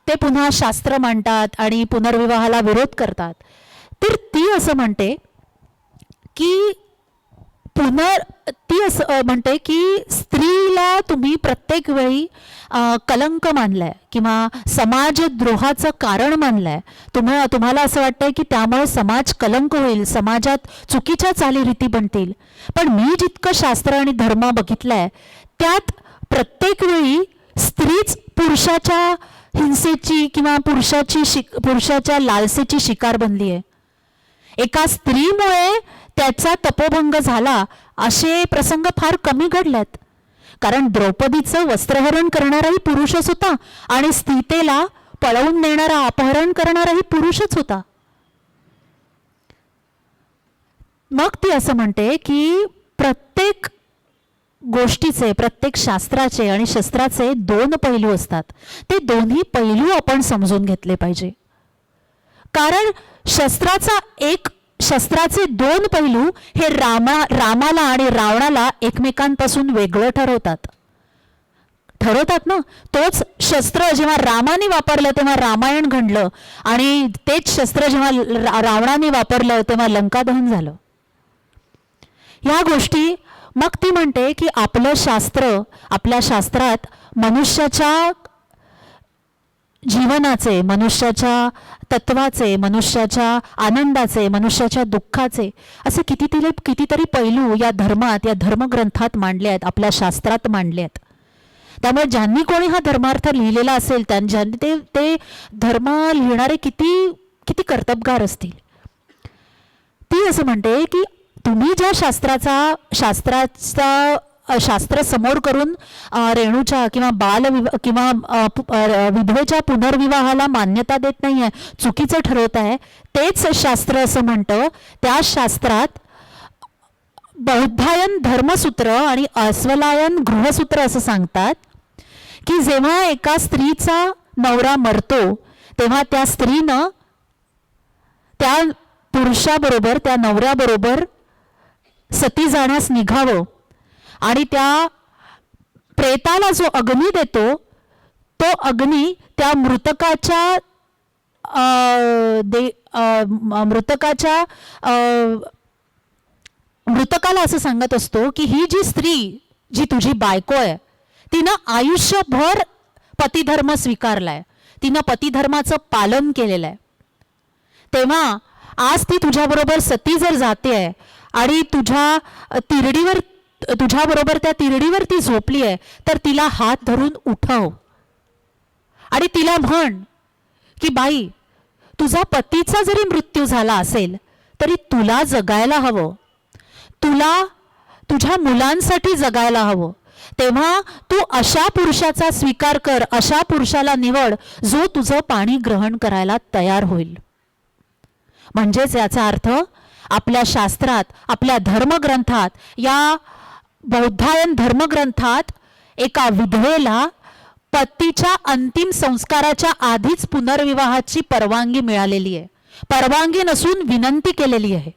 ते पुन्हा शास्त्र मांडतात आणि पुनर्विवाहाला विरोध करतात. तर ती असं म्हणते की स्त्रीला तुम्ही प्रत्येक वेळी कलंक मानलाय किंवा समाजद्रोहाचं कारण मानलंय. तुम्हाला असं वाटतंय की त्यामुळे समाज कलंक होईल, समाजात चुकीच्या चालीरीती बनतील. पण मी जितकं शास्त्र आणि धर्म बघितलंय त्यात प्रत्येक वेळी स्त्रीच पुरुषाच्या हिंसेची किंवा पुरुषाच्या लालसेची शिकार बनली आहे. एका स्त्रीमुळे त्याचा तपोभंग झाला असे प्रसंग फार कमी घडलेत. कारण द्रौपदीचं वस्त्रहरण करणाराही पुरुषच होता आणि सीतेला पळवून नेणारा, अपहरण करणाराही पुरुषच होता. मग ती असं म्हणते की प्रत्येक गोष्टीचे, प्रत्येक शास्त्राचे आणि शस्त्राचे दोन पैलू असतात. ते दोन्ही पैलू आपण समजून घेतले पाहिजे. कारण शस्त्राचे दोन पैलू हे रामाला आणि रावणाला एकमेकांपासून वेगळं ठरवतात ना. तोच शस्त्र जेव्हा रामाने वापरलं तेव्हा रामायण घडलं आणि तेच शस्त्र जेव्हा रावणाने वापरलं तेव्हा लंकादहन झालं. ह्या गोष्टी. मग ती म्हणते की आपल्या शास्त्रात मनुष्याच्या जीवनाचे, मनुष्याच्या तत्वाचे, मनुष्याच्या आनंदाचे, मनुष्याच्या दुःखाचे असे कितीतरी पैलू या धर्मग्रंथात मांडले आहेत, आपल्या शास्त्रात मांडले आहेत. त्यामुळे ज्यांनी कोणी हा धर्मार्थ लिहिलेला असेल, ज्यांनी ते धर्म लिहिणारे किती कर्तबगार असतील. ती असं म्हणते की तुम्ही ज्या शास्त्र समोर करून रेणूच्या किंवा विधवेच्या पुनर्विवाहाला मान्यता देत नाहीये, चुकीचं ठरवत आहे, तेच शास्त्र असं म्हणतं. त्या शास्त्रात बौद्धायन धर्मसूत्र आणि अस्वलायन गृहसूत्र असं सांगतात की जेव्हा एका स्त्रीचा नवरा मरतो तेव्हा त्या स्त्रीनं त्या पुरुषाबरोबर, त्या नवऱ्याबरोबर सती जाण्यास निघावं आणि त्या प्रेताला जो अग्नी देतो तो अग्नी त्या मृतकाच्या मृतकाला असं सांगत असतो की ही जी स्त्री, जी तुझी बायको आहे, तिनं आयुष्यभर पतिधर्म स्वीकारलाय, तिनं पतिधर्माचं पालन केलेलं आहे. तेव्हा आज ती तुझ्याबरोबर सती जर जाते आहे आणि तुझ्याबरोबर त्या तिरडीवर ती झोपली आहे, तर तिला हात धरून उठव आणि तिला म्हण की बाई, तुझा पतीचा जरी मृत्यू झाला असेल तरी तुला जगायला हवं, तुला तुझ्या मुलांसाठी जगायला हवं. तेव्हा तू अशा पुरुषाचा स्वीकार कर, अशा पुरुषाला निवड जो तुझं पाणी ग्रहण करायला तयार होईल. म्हणजेच याचा अर्थ आपल्या शास्त्रात, आपल्या धर्मग्रंथात, या बौद्धायन धर्मग्रंथात एका विधवेला पतीच्या अंतिम संस्काराच्या आधीच पुनर्विवाहाची परवानगी मिळालेली आहे. परवानगी नसून विनंती केलेली आहे.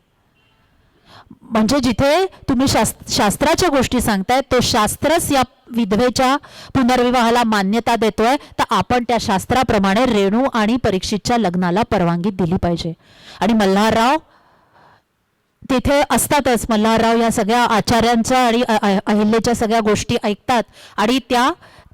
म्हणजे जिथे तुम्ही शास्त्राच्या गोष्टी सांगताय, तो शास्त्रच या विधवेच्या पुनर्विवाहाला मान्यता देतोय, तर आपण त्या शास्त्राप्रमाणे रेणू आणि परीक्षितच्या लग्नाला परवानगी दिली पाहिजे. आणि मल्हारराव तिथे असतातच. मल्हारराव या सगळ्या आचार्यांच्या आणि अहिल्याच्या सगळ्या गोष्टी ऐकतात आणि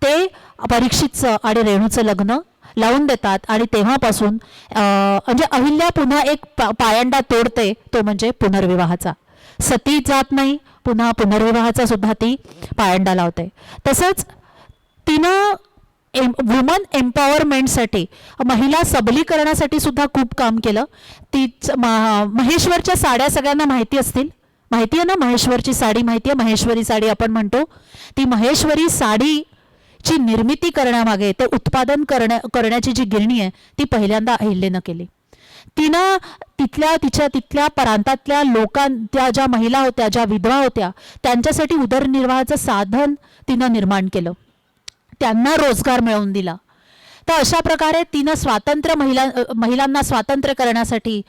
ते परीक्षितचं आणि रेणूचं लग्न लावून देतात. आणि तेव्हापासून म्हणजे अहिल्या पुन्हा एक पायंडा तोडते, तो म्हणजे पुनर्विवाहाचा. सती जात नाही, पुन्हा पुनर्विवाहाचा सुद्धा ती पायंडा लावते. तसंच तिनं वुमन एम्पॉवरमेंटसाठी, महिला सबलीकरणासाठी सुद्धा खूप काम केलं. महेश्वरच्या साड्या सगळ्यांना माहिती असतील, माहिती आहे ना, महेश्वरची साडी माहिती आहे, महेश्वरी साडी आपण म्हणतो. ती महेश्वरी साडीची निर्मिती करण्यामागे, ते उत्पादन करण्याची जी गिरणी आहे, ती पहिल्यांदा अहिल्यानं केली. तिनं तिथल्या प्रांतातल्या त्या ज्या महिला होत्या, ज्या विधवा होत्या, त्यांच्यासाठी उदरनिर्वाहाचं साधन तिनं निर्माण केलं, त्यांना रोजगार मिळवून दिला. तर अशा प्रकारे तिनं महिलांना स्वातंत्र्य करण्यासाठी,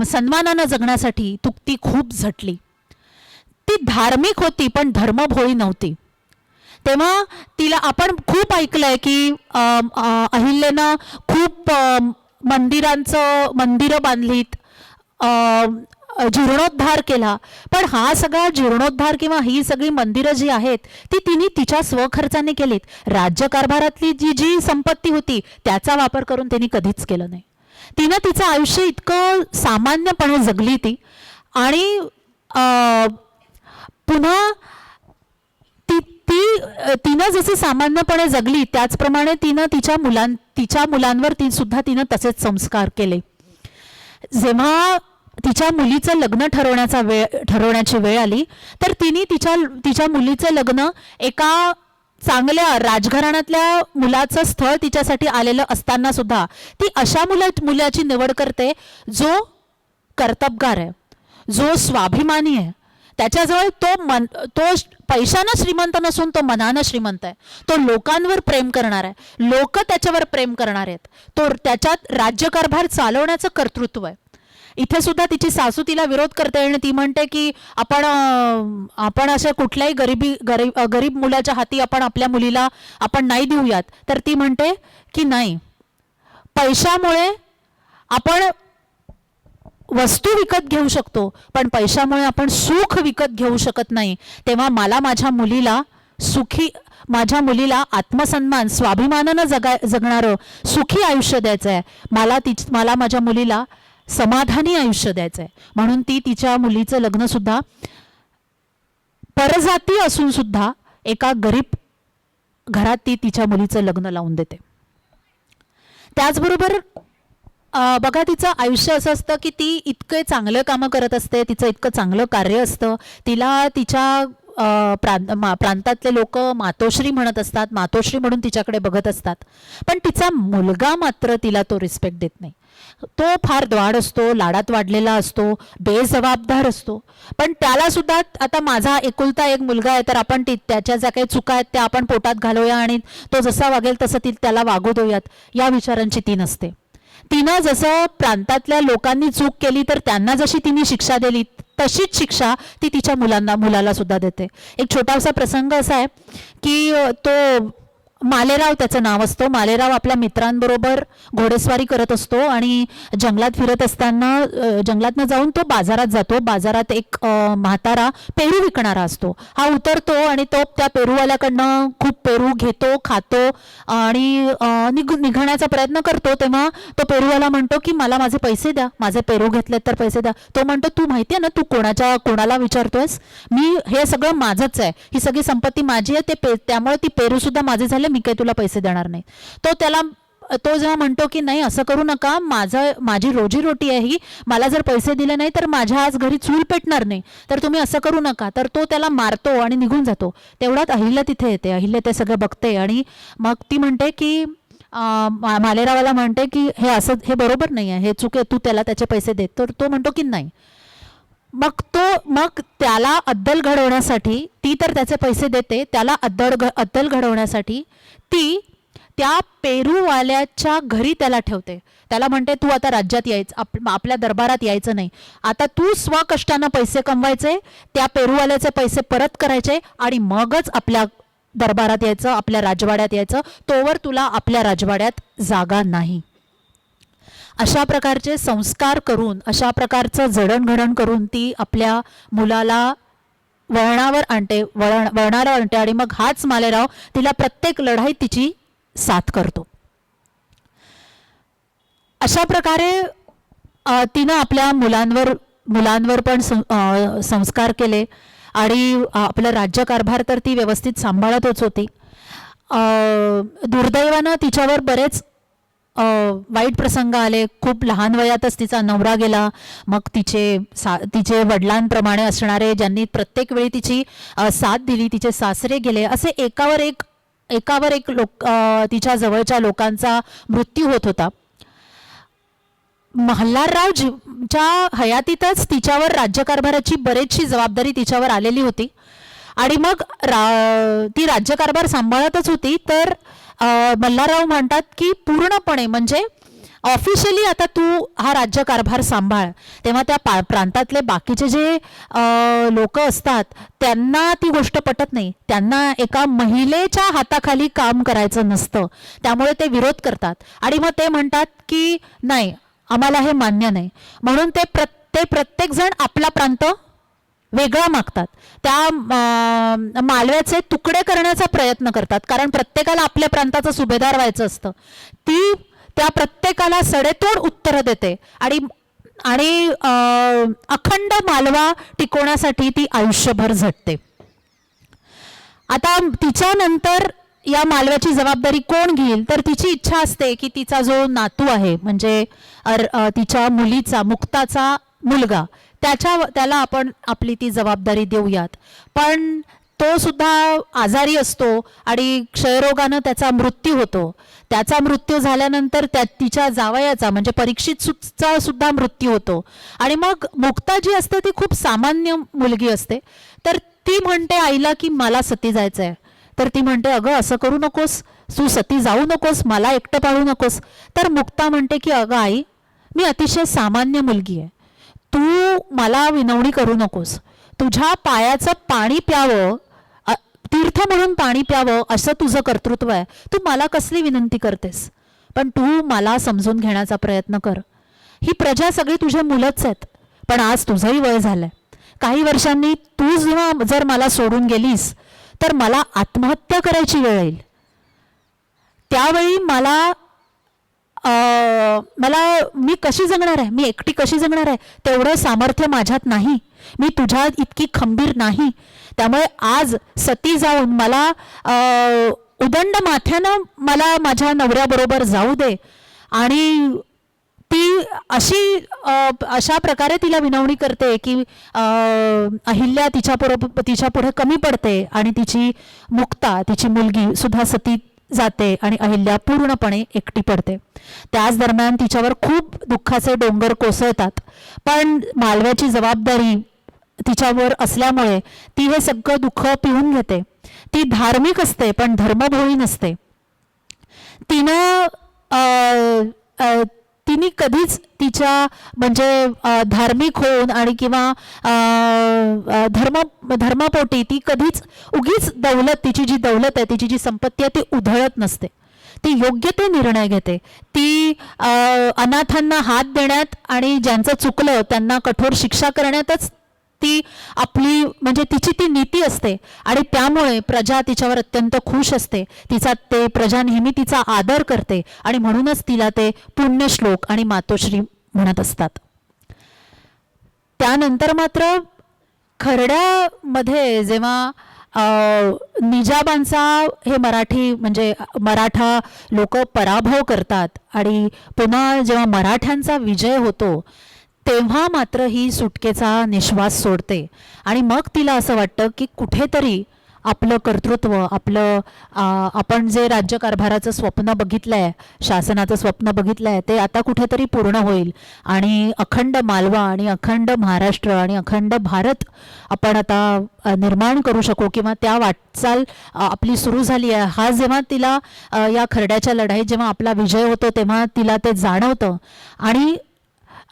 सन्मानानं जगण्यासाठी ती खूप झटली. ती धार्मिक होती पण धर्मभोळी नव्हती. तेव्हा तिला आपण खूप ऐकलंय की अहिल्यानं खूप मंदिरं बांधलीत, जीर्णोद्धार केला. पण हा सगळा जीर्णोद्धार किंवा ही सगळी मंदिरं जी आहेत ती तिने तिच्या स्वखर्चाने केलीत. राज्यकारभारातली जी संपत्ती होती त्याचा वापर करून तिने कधीच केलं नाही. तिनं तिचं आयुष्य इतकं सामान्यपणे जगली ती. आणि पुन्हा तिनं जसे सामान्यपणे जगली त्याचप्रमाणे तिनं तिच्या मुलांवर तिनं तसेच संस्कार केले. जेव्हा तिच्या मुलीचं लग्न ठरवण्याची वेळ आली, तर तिने तिच्या मुलीचं लग्न एका चांगल्या राजघराण्यातल्या मुलाचं स्थळ तिच्यासाठी आलेलं असताना सुद्धा ती अशा मुलाची निवड करते जो कर्तबगार आहे, जो स्वाभिमानी आहे. त्याच्याजवळ तो पैशानं श्रीमंत नसून तो मनानं श्रीमंत आहे. तो लोकांवर प्रेम करणार आहे, लोक त्याच्यावर प्रेम करणार आहेत. तो त्याच्यात राज्यकारभार चालवण्याचं कर्तृत्व आहे. इथे सुद्धा तिची सासू तिला विरोध करते आणि ती म्हणते की आपण अशा कुठल्याही गरीब मुलाच्या हाती आपण आपल्या मुलीला आपण नाही देऊयात. तर ती म्हणते की नाही, पैशामुळे आपण वस्तू विकत घेऊ शकतो पण पैशामुळे आपण सुख विकत घेऊ शकत नाही. तेव्हा मला माझ्या मुलीला आत्मसन्मान, स्वाभिमानानं जगणारं सुखी आयुष्य द्यायचं आहे. मला माझ्या मुलीला समाधानी आयुष्य द्यायचं आहे. म्हणून ती तिच्या मुलीचं लग्न सुद्धा परजाती असून सुद्धा एका गरीब घरात ती तिच्या मुलीचं लग्न लावून देते. त्याचबरोबर बघा, तिचं आयुष्य असं असतं की ती इतके चांगलं कामं करत असते, तिचं इतकं चांगलं कार्य असतं. तिला तिच्या प्रांतातले लोक मातोश्री म्हणत असतात, मातोश्री म्हणून तिच्याकडे बघत असतात. पण तिचा मुलगा मात्र तिला तो रिस्पेक्ट देत नाही. तो फार द्वाड असतो, लाडात वाढलेला असतो, बेजबाबदार असतो. पण त्याला सुद्धा आता माझा एकुलता एक मुलगा आहे, तर आपण त्याच्या ज्या काही चुका आहेत त्या आपण पोटात घालूया आणि तो जसा वागेल तसं त्याला वागू देऊयात, या विचारांची ती नसते. तिनं जसं प्रांतातल्या लोकांनी चूक केली तर त्यांना जशी तिने शिक्षा दिली तशीच शिक्षा ती तिच्या मुलाला सुद्धा देते. एक छोटासा प्रसंग असा आहे की तो मालेराव त्याचं नाव असतो. मालेराव आपल्या मित्रांबरोबर घोडेस्वारी करत असतो आणि जंगलात फिरत असताना जंगलातनं जाऊन तो बाजारात जातो. बाजारात एक म्हातारा पेरू विकणारा असतो. हा उतरतो आणि तो त्या पेरूवाल्याकडनं खूप पेरू घेतो, खातो आणि निघण्याचा प्रयत्न करतो. तेव्हा तो पेरूवाला म्हणतो की मला माझे पैसे द्या, माझे पेरू घेतलेत तर पैसे द्या. तो म्हणतो तू माहिती आहे ना तू कोणाला विचारतोयस, मी हे सगळं माझंच आहे, ही सगळी संपत्ती माझी आहे, त्यामुळे ती पेरू सुद्धा माझे झाले, मी काही तुला पैसे देणार नाही. तो जेव्हा म्हणतो की नाही असं करू नका, माझी रोजीरोटी आहे ही, मला जर पैसे दिले नाही तर माझ्या आज घरी चूल पेटणार नाही, तर तुम्ही असं करू नका, तर तो त्याला मारतो आणि निघून जातो. तेवढ्यात अहिल्या तिथे येते. अहिल्या ते सगळं बघते आणि मग ती म्हणते की मालेरावाला म्हणते की हे बरोबर नाही आहे, हे चूक आहे, तू त्याला त्याचे पैसे दे. तर तो म्हणतो की नाही. मग त्याला अद्दल घडवण्यासाठी ती तर त्याचे पैसे देते, त्याला अद्दल घडवण्यासाठी ती त्या पेरूवाल्याच्या घरी त्याला ठेवते. त्याला म्हणते तू आता राज्यात यायचं, आपल्या दरबारात यायचं नाही, आता तू स्वकष्टानं पैसे कमवायचे, त्या पेरूवाल्याचे पैसे परत करायचे आणि मगच आपल्या दरबारात यायचं, आपल्या राजवाड्यात यायचं, तोवर तुला आपल्या राजवाड्यात जागा नाही. अशा प्रकारचे संस्कार करून, अशा प्रकारचं जडणघडण करून ती आपल्या मुलाला वळणावर आणते आणि मग हाच मालेराव तिला प्रत्येक लढाईत तिची साथ करतो. अशा प्रकारे तिनं आपल्या मुलांवर पण संस्कार केले आणि आपलं राज्यकारभार तर ती व्यवस्थित सांभाळतच होती. दुर्दैवानं तिच्यावर बरेच वाईट प्रसंग आले. खूप लहान वयातच तिचा नवरा गेला. मग तिचे वडिलांप्रमाणे असणारे ज्यांनी प्रत्येक वेळी तिची साथ दिली, तिचे सासरे गेले. असे एकावर एक तिच्या जवळच्या लोकांचा मृत्यू होत होता. मल्हाररावच्या हयातीतच तिच्यावर राज्यकारभाराची बरीचशी जबाबदारी तिच्यावर आलेली होती आणि मग ती राज्यकारभार सांभाळतच होती. तर मल्हारराव म्हणतात की पूर्णपणे म्हणजे ऑफिशियली आता तू हा राज्यकारभार सांभाळ. तेव्हा त्या प्रांतातले बाकीचे जे लोक असतात त्यांना ती गोष्ट पटत नाही. त्यांना एका महिलेच्या हाताखाली काम करायचं नसतं, त्यामुळे ते विरोध करतात आणि मग ते म्हणतात की नाही, आम्हाला हे मान्य नाही. म्हणून ते प्रत्येक जण आपला प्रांत वेगळा मागतात. त्या मालव्याचे तुकडे करण्याचा प्रयत्न करतात, कारण प्रत्येकाला आपल्या प्रांताचा सुभेदार व्हायचं असतं. ती त्या प्रत्येकाला सडेतोड उत्तरं देते आणि अखंड मालवा टिकवण्यासाठी ती आयुष्यभर झटते. आता तिच्यानंतर या मालव्याची जबाबदारी कोण घेईल, तर तिची इच्छा असते की तिचा जो नातू आहे म्हणजे तिच्या मुलीचा, मुक्ताचा मुलगा, त्याला आपण आपली ती जबाबदारी देऊयात. पण तो सुद्धा आजारी असतो आणि क्षयरोगानं त्याचा मृत्यू होतो. त्याचा मृत्यू झाल्यानंतर तिच्या जावयाचा म्हणजे परीक्षितचा सुद्धा मृत्यू होतो. आणि मग मुक्ता जी असते ती खूप सामान्य मुलगी असते. तर ती म्हणते आईला की मला सती जायचं आहे. तर ती म्हणते अगं असं करू नकोस, तू सती जाऊ नकोस, मला एकटं पाळू नकोस. तर मुक्ता म्हणते की अगं आई, मी अतिशय सामान्य मुलगी आहे, तू मला विनवणी करू नकोस. तुझ्या पायाचं पाणी प्यावं, तीर्थ म्हणून पाणी प्यावं असं तुझं कर्तृत्व आहे, तू मला कसली विनंती करतेस. पण तू मला समजून घेण्याचा प्रयत्न कर. ही प्रजा सगळी तुझ्या मुलंच आहेत, पण आज तुझंही वय झालंय. काही वर्षांनी तू जर मला सोडून गेलीस तर मला आत्महत्या करायची वेळ येईल. त्यावेळी मी कशी जगणार आहे, मी एकटी कशी जगणार आहे, तेवढं सामर्थ्य माझ्यात नाही, मी तुझ्या इतकी खंबीर नाही. त्यामुळे आज सती जाऊन मला उदंड माथ्यानं मला माझ्या नवऱ्याबरोबर जाऊ दे. आणि ती अशा प्रकारे तिला विनवणी करते की अहिल्या तिच्या पुढे कमी पडते आणि तिची मुक्ता, तिची मुलगी सुद्धा सती जाते आणि अहिल्या पूर्णपणे एकटी पडते. त्याच दरम्यान तिच्यावर खूप दुःखाचे डोंगर कोसळतात. पण मालव्याची जबाबदारी तिच्यावर असल्यामुळे ती हे सगळं दुःख पिऊन घेते. ती धार्मिक असते पण धर्मभोळी नसते. तिनं तिने कधीच तिच्या म्हणजे धार्मिक होऊन आणि किंवा धर्मापोटी ती कधीच उगीच दौलत, तिची जी दौलत आहे, तिची जी संपत्ती आहे ती उधळत नसते. ती योग्य ते निर्णय घेते. ती अनाथांना हात देण्यात आणि ज्यांचं चुकलं त्यांना कठोर शिक्षा करण्यातच ती आपली म्हणजे तिची ती नीती असते आणि त्यामुळे प्रजा तिच्यावर अत्यंत खुश असते. ते प्रजा नेहमी तिचा आदर करते आणि म्हणूनच तिला ते पुण्यश्लोक आणि मातोश्री म्हणत असतात. त्यानंतर मात्र खरड्यामध्ये जेव्हा निजामांचा हे मराठा लोक पराभव करतात आणि पुन्हा जेव्हा मराठ्यांचा विजय होतो तेव्हा मात्र ही सुटकेचा निश्वास सोडते आणि मग तिला असं वाटतं की कुठेतरी आपलं कर्तृत्व, आपण जे राज्यकारभाराचं स्वप्न बघितलं आहे, शासनाचं स्वप्न बघितलं आहे, ते आता कुठेतरी पूर्ण होईल आणि अखंड मालवा आणि अखंड महाराष्ट्र आणि अखंड भारत आपण आता निर्माण करू शकू किंवा त्या वाटचाल आपली सुरू झाली आहे. हा जेव्हा तिला या खरड्याच्या लढाईत जेव्हा आपला विजय होतो तेव्हा तिला ते जाणवतं आणि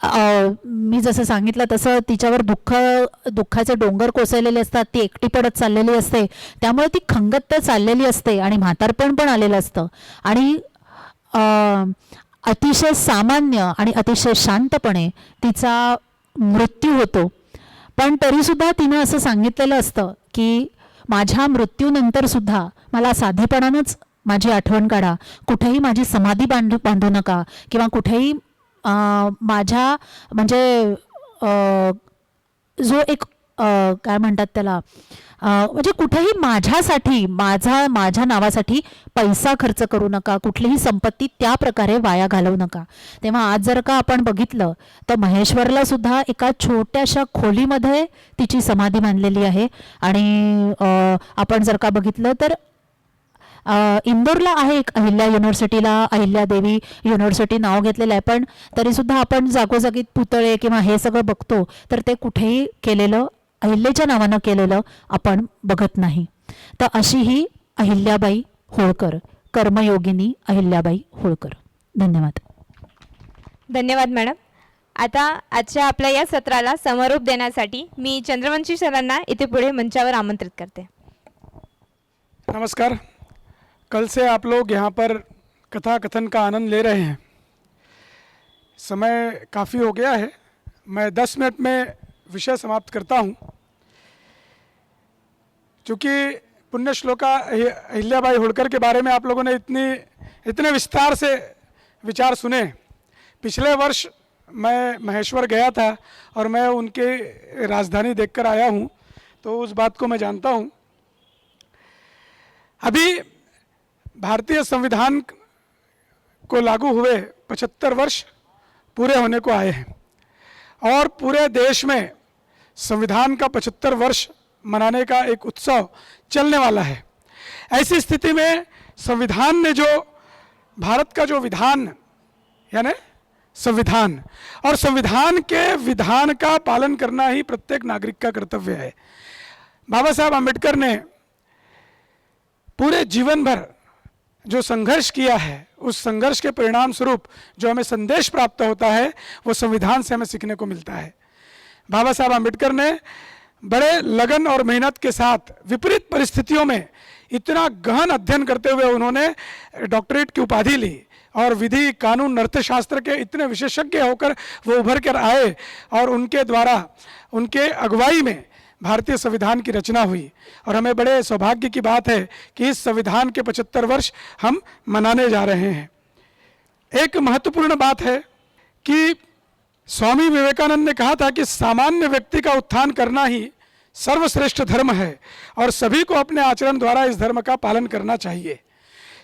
मी जसं सांगितलं तसं तिच्यावर दुःखाचे डोंगर कोसळलेले असतात. ती एकटी पडत चाललेली असते, त्यामुळे ती खंगत चाललेली असते आणि म्हातारपण पण आलेलं असतं आणि अतिशय सामान्य आणि अतिशय शांतपणे तिचा मृत्यू होतो. पण तरीसुद्धा तिनं असं सांगितलेलं असतं की माझ्या मृत्यूनंतर सुद्धा मला साधेपणानंच माझी आठवण काढा, कुठेही माझी समाधी बांधू नका किंवा कुठेही माझ्या म्हणजे जो एक काय म्हणतात त्याला म्हणजे कुठेही माझ्यासाठी माझ्या नावासाठी पैसा खर्च करू नका, कुठलीही संपत्ती त्या प्रकारे वाया घालवू नका. तेव्हा आज जर का आपण बघितलं तर महेश्वरला सुद्धा एका छोट्याशा खोलीमध्ये तिची समाधी बांधलेली आहे आणि आपण जर का बघितलं तर इंदोरला आहे एक अहिल्या युनिव्हर्सिटीला अहिल्यादेवी युनिव्हर्सिटी नाव घेतलेलं आहे, पण तरीसुद्धा आपण जागोजागी पुतळे किंवा हे सगळं बघतो तर ते कुठेही केलेलं अहिल्याच्या नावानं केलेलं आपण बघत नाही. तर अशी ही अहिल्याबाई होळकर, कर्मयोगिनी अहिल्याबाई होळकर. धन्यवाद. धन्यवाद मॅडम. आता आजच्या आपल्या या सत्राला समारोप देण्यासाठी मी चंद्रवंशी सरांना इथे पुढे मंचावर आमंत्रित करते. नमस्कार. कल से आप लोग यहाँ पर कथा कथन का आनंद ले रहे हैं. समय काफ़ी हो गया है, मैं 10 मिनट में विषय समाप्त करता हूँ. चूँकि पुण्य श्लोका अहिल्याबाई होळकर के बारे में आप लोगों ने इतने विस्तार से विचार सुने. पिछले वर्ष मैं महेश्वर गया था और मैं उनके राजधानी देखकर आया हूँ, तो उस बात को मैं जानता हूँ. अभी भारतीय संविधान को लागू हुए 75 वर्ष पूरे होने को आए हैं और पूरे देश में संविधान का 75 वर्ष मनाने का एक उत्सव चलने वाला है. ऐसी स्थिति में संविधान ने जो भारत का जो विधान यानी संविधान और संविधान के विधान का पालन करना ही प्रत्येक नागरिक का कर्तव्य है. बाबा साहब आम्बेडकर ने पूरे जीवन भर जो संघर्ष किया है, उस संघर्ष के परिणाम स्वरूप जो हमें संदेश प्राप्त होता है वो संविधान से हमें सीखने को मिलता है. बाबा साहब आम्बेडकर ने बड़े लगन और मेहनत के साथ विपरीत परिस्थितियों में इतना गहन अध्ययन करते हुए उन्होंने डॉक्टरेट की उपाधि ली और विधि, कानून, अर्थशास्त्र के इतने विशेषज्ञ होकर वो उभर कर आए और उनके द्वारा, उनके अगुवाई में भारतीय संविधान की रचना हुई. और हमें बड़े सौभाग्य की बात है कि इस संविधान के 75 वर्ष हम मनाने जा रहे हैं. एक महत्वपूर्ण बात है कि स्वामी विवेकानंद ने कहा था कि सामान्य व्यक्ति का उत्थान करना ही सर्वश्रेष्ठ धर्म है और सभी को अपने आचरण द्वारा इस धर्म का पालन करना चाहिए.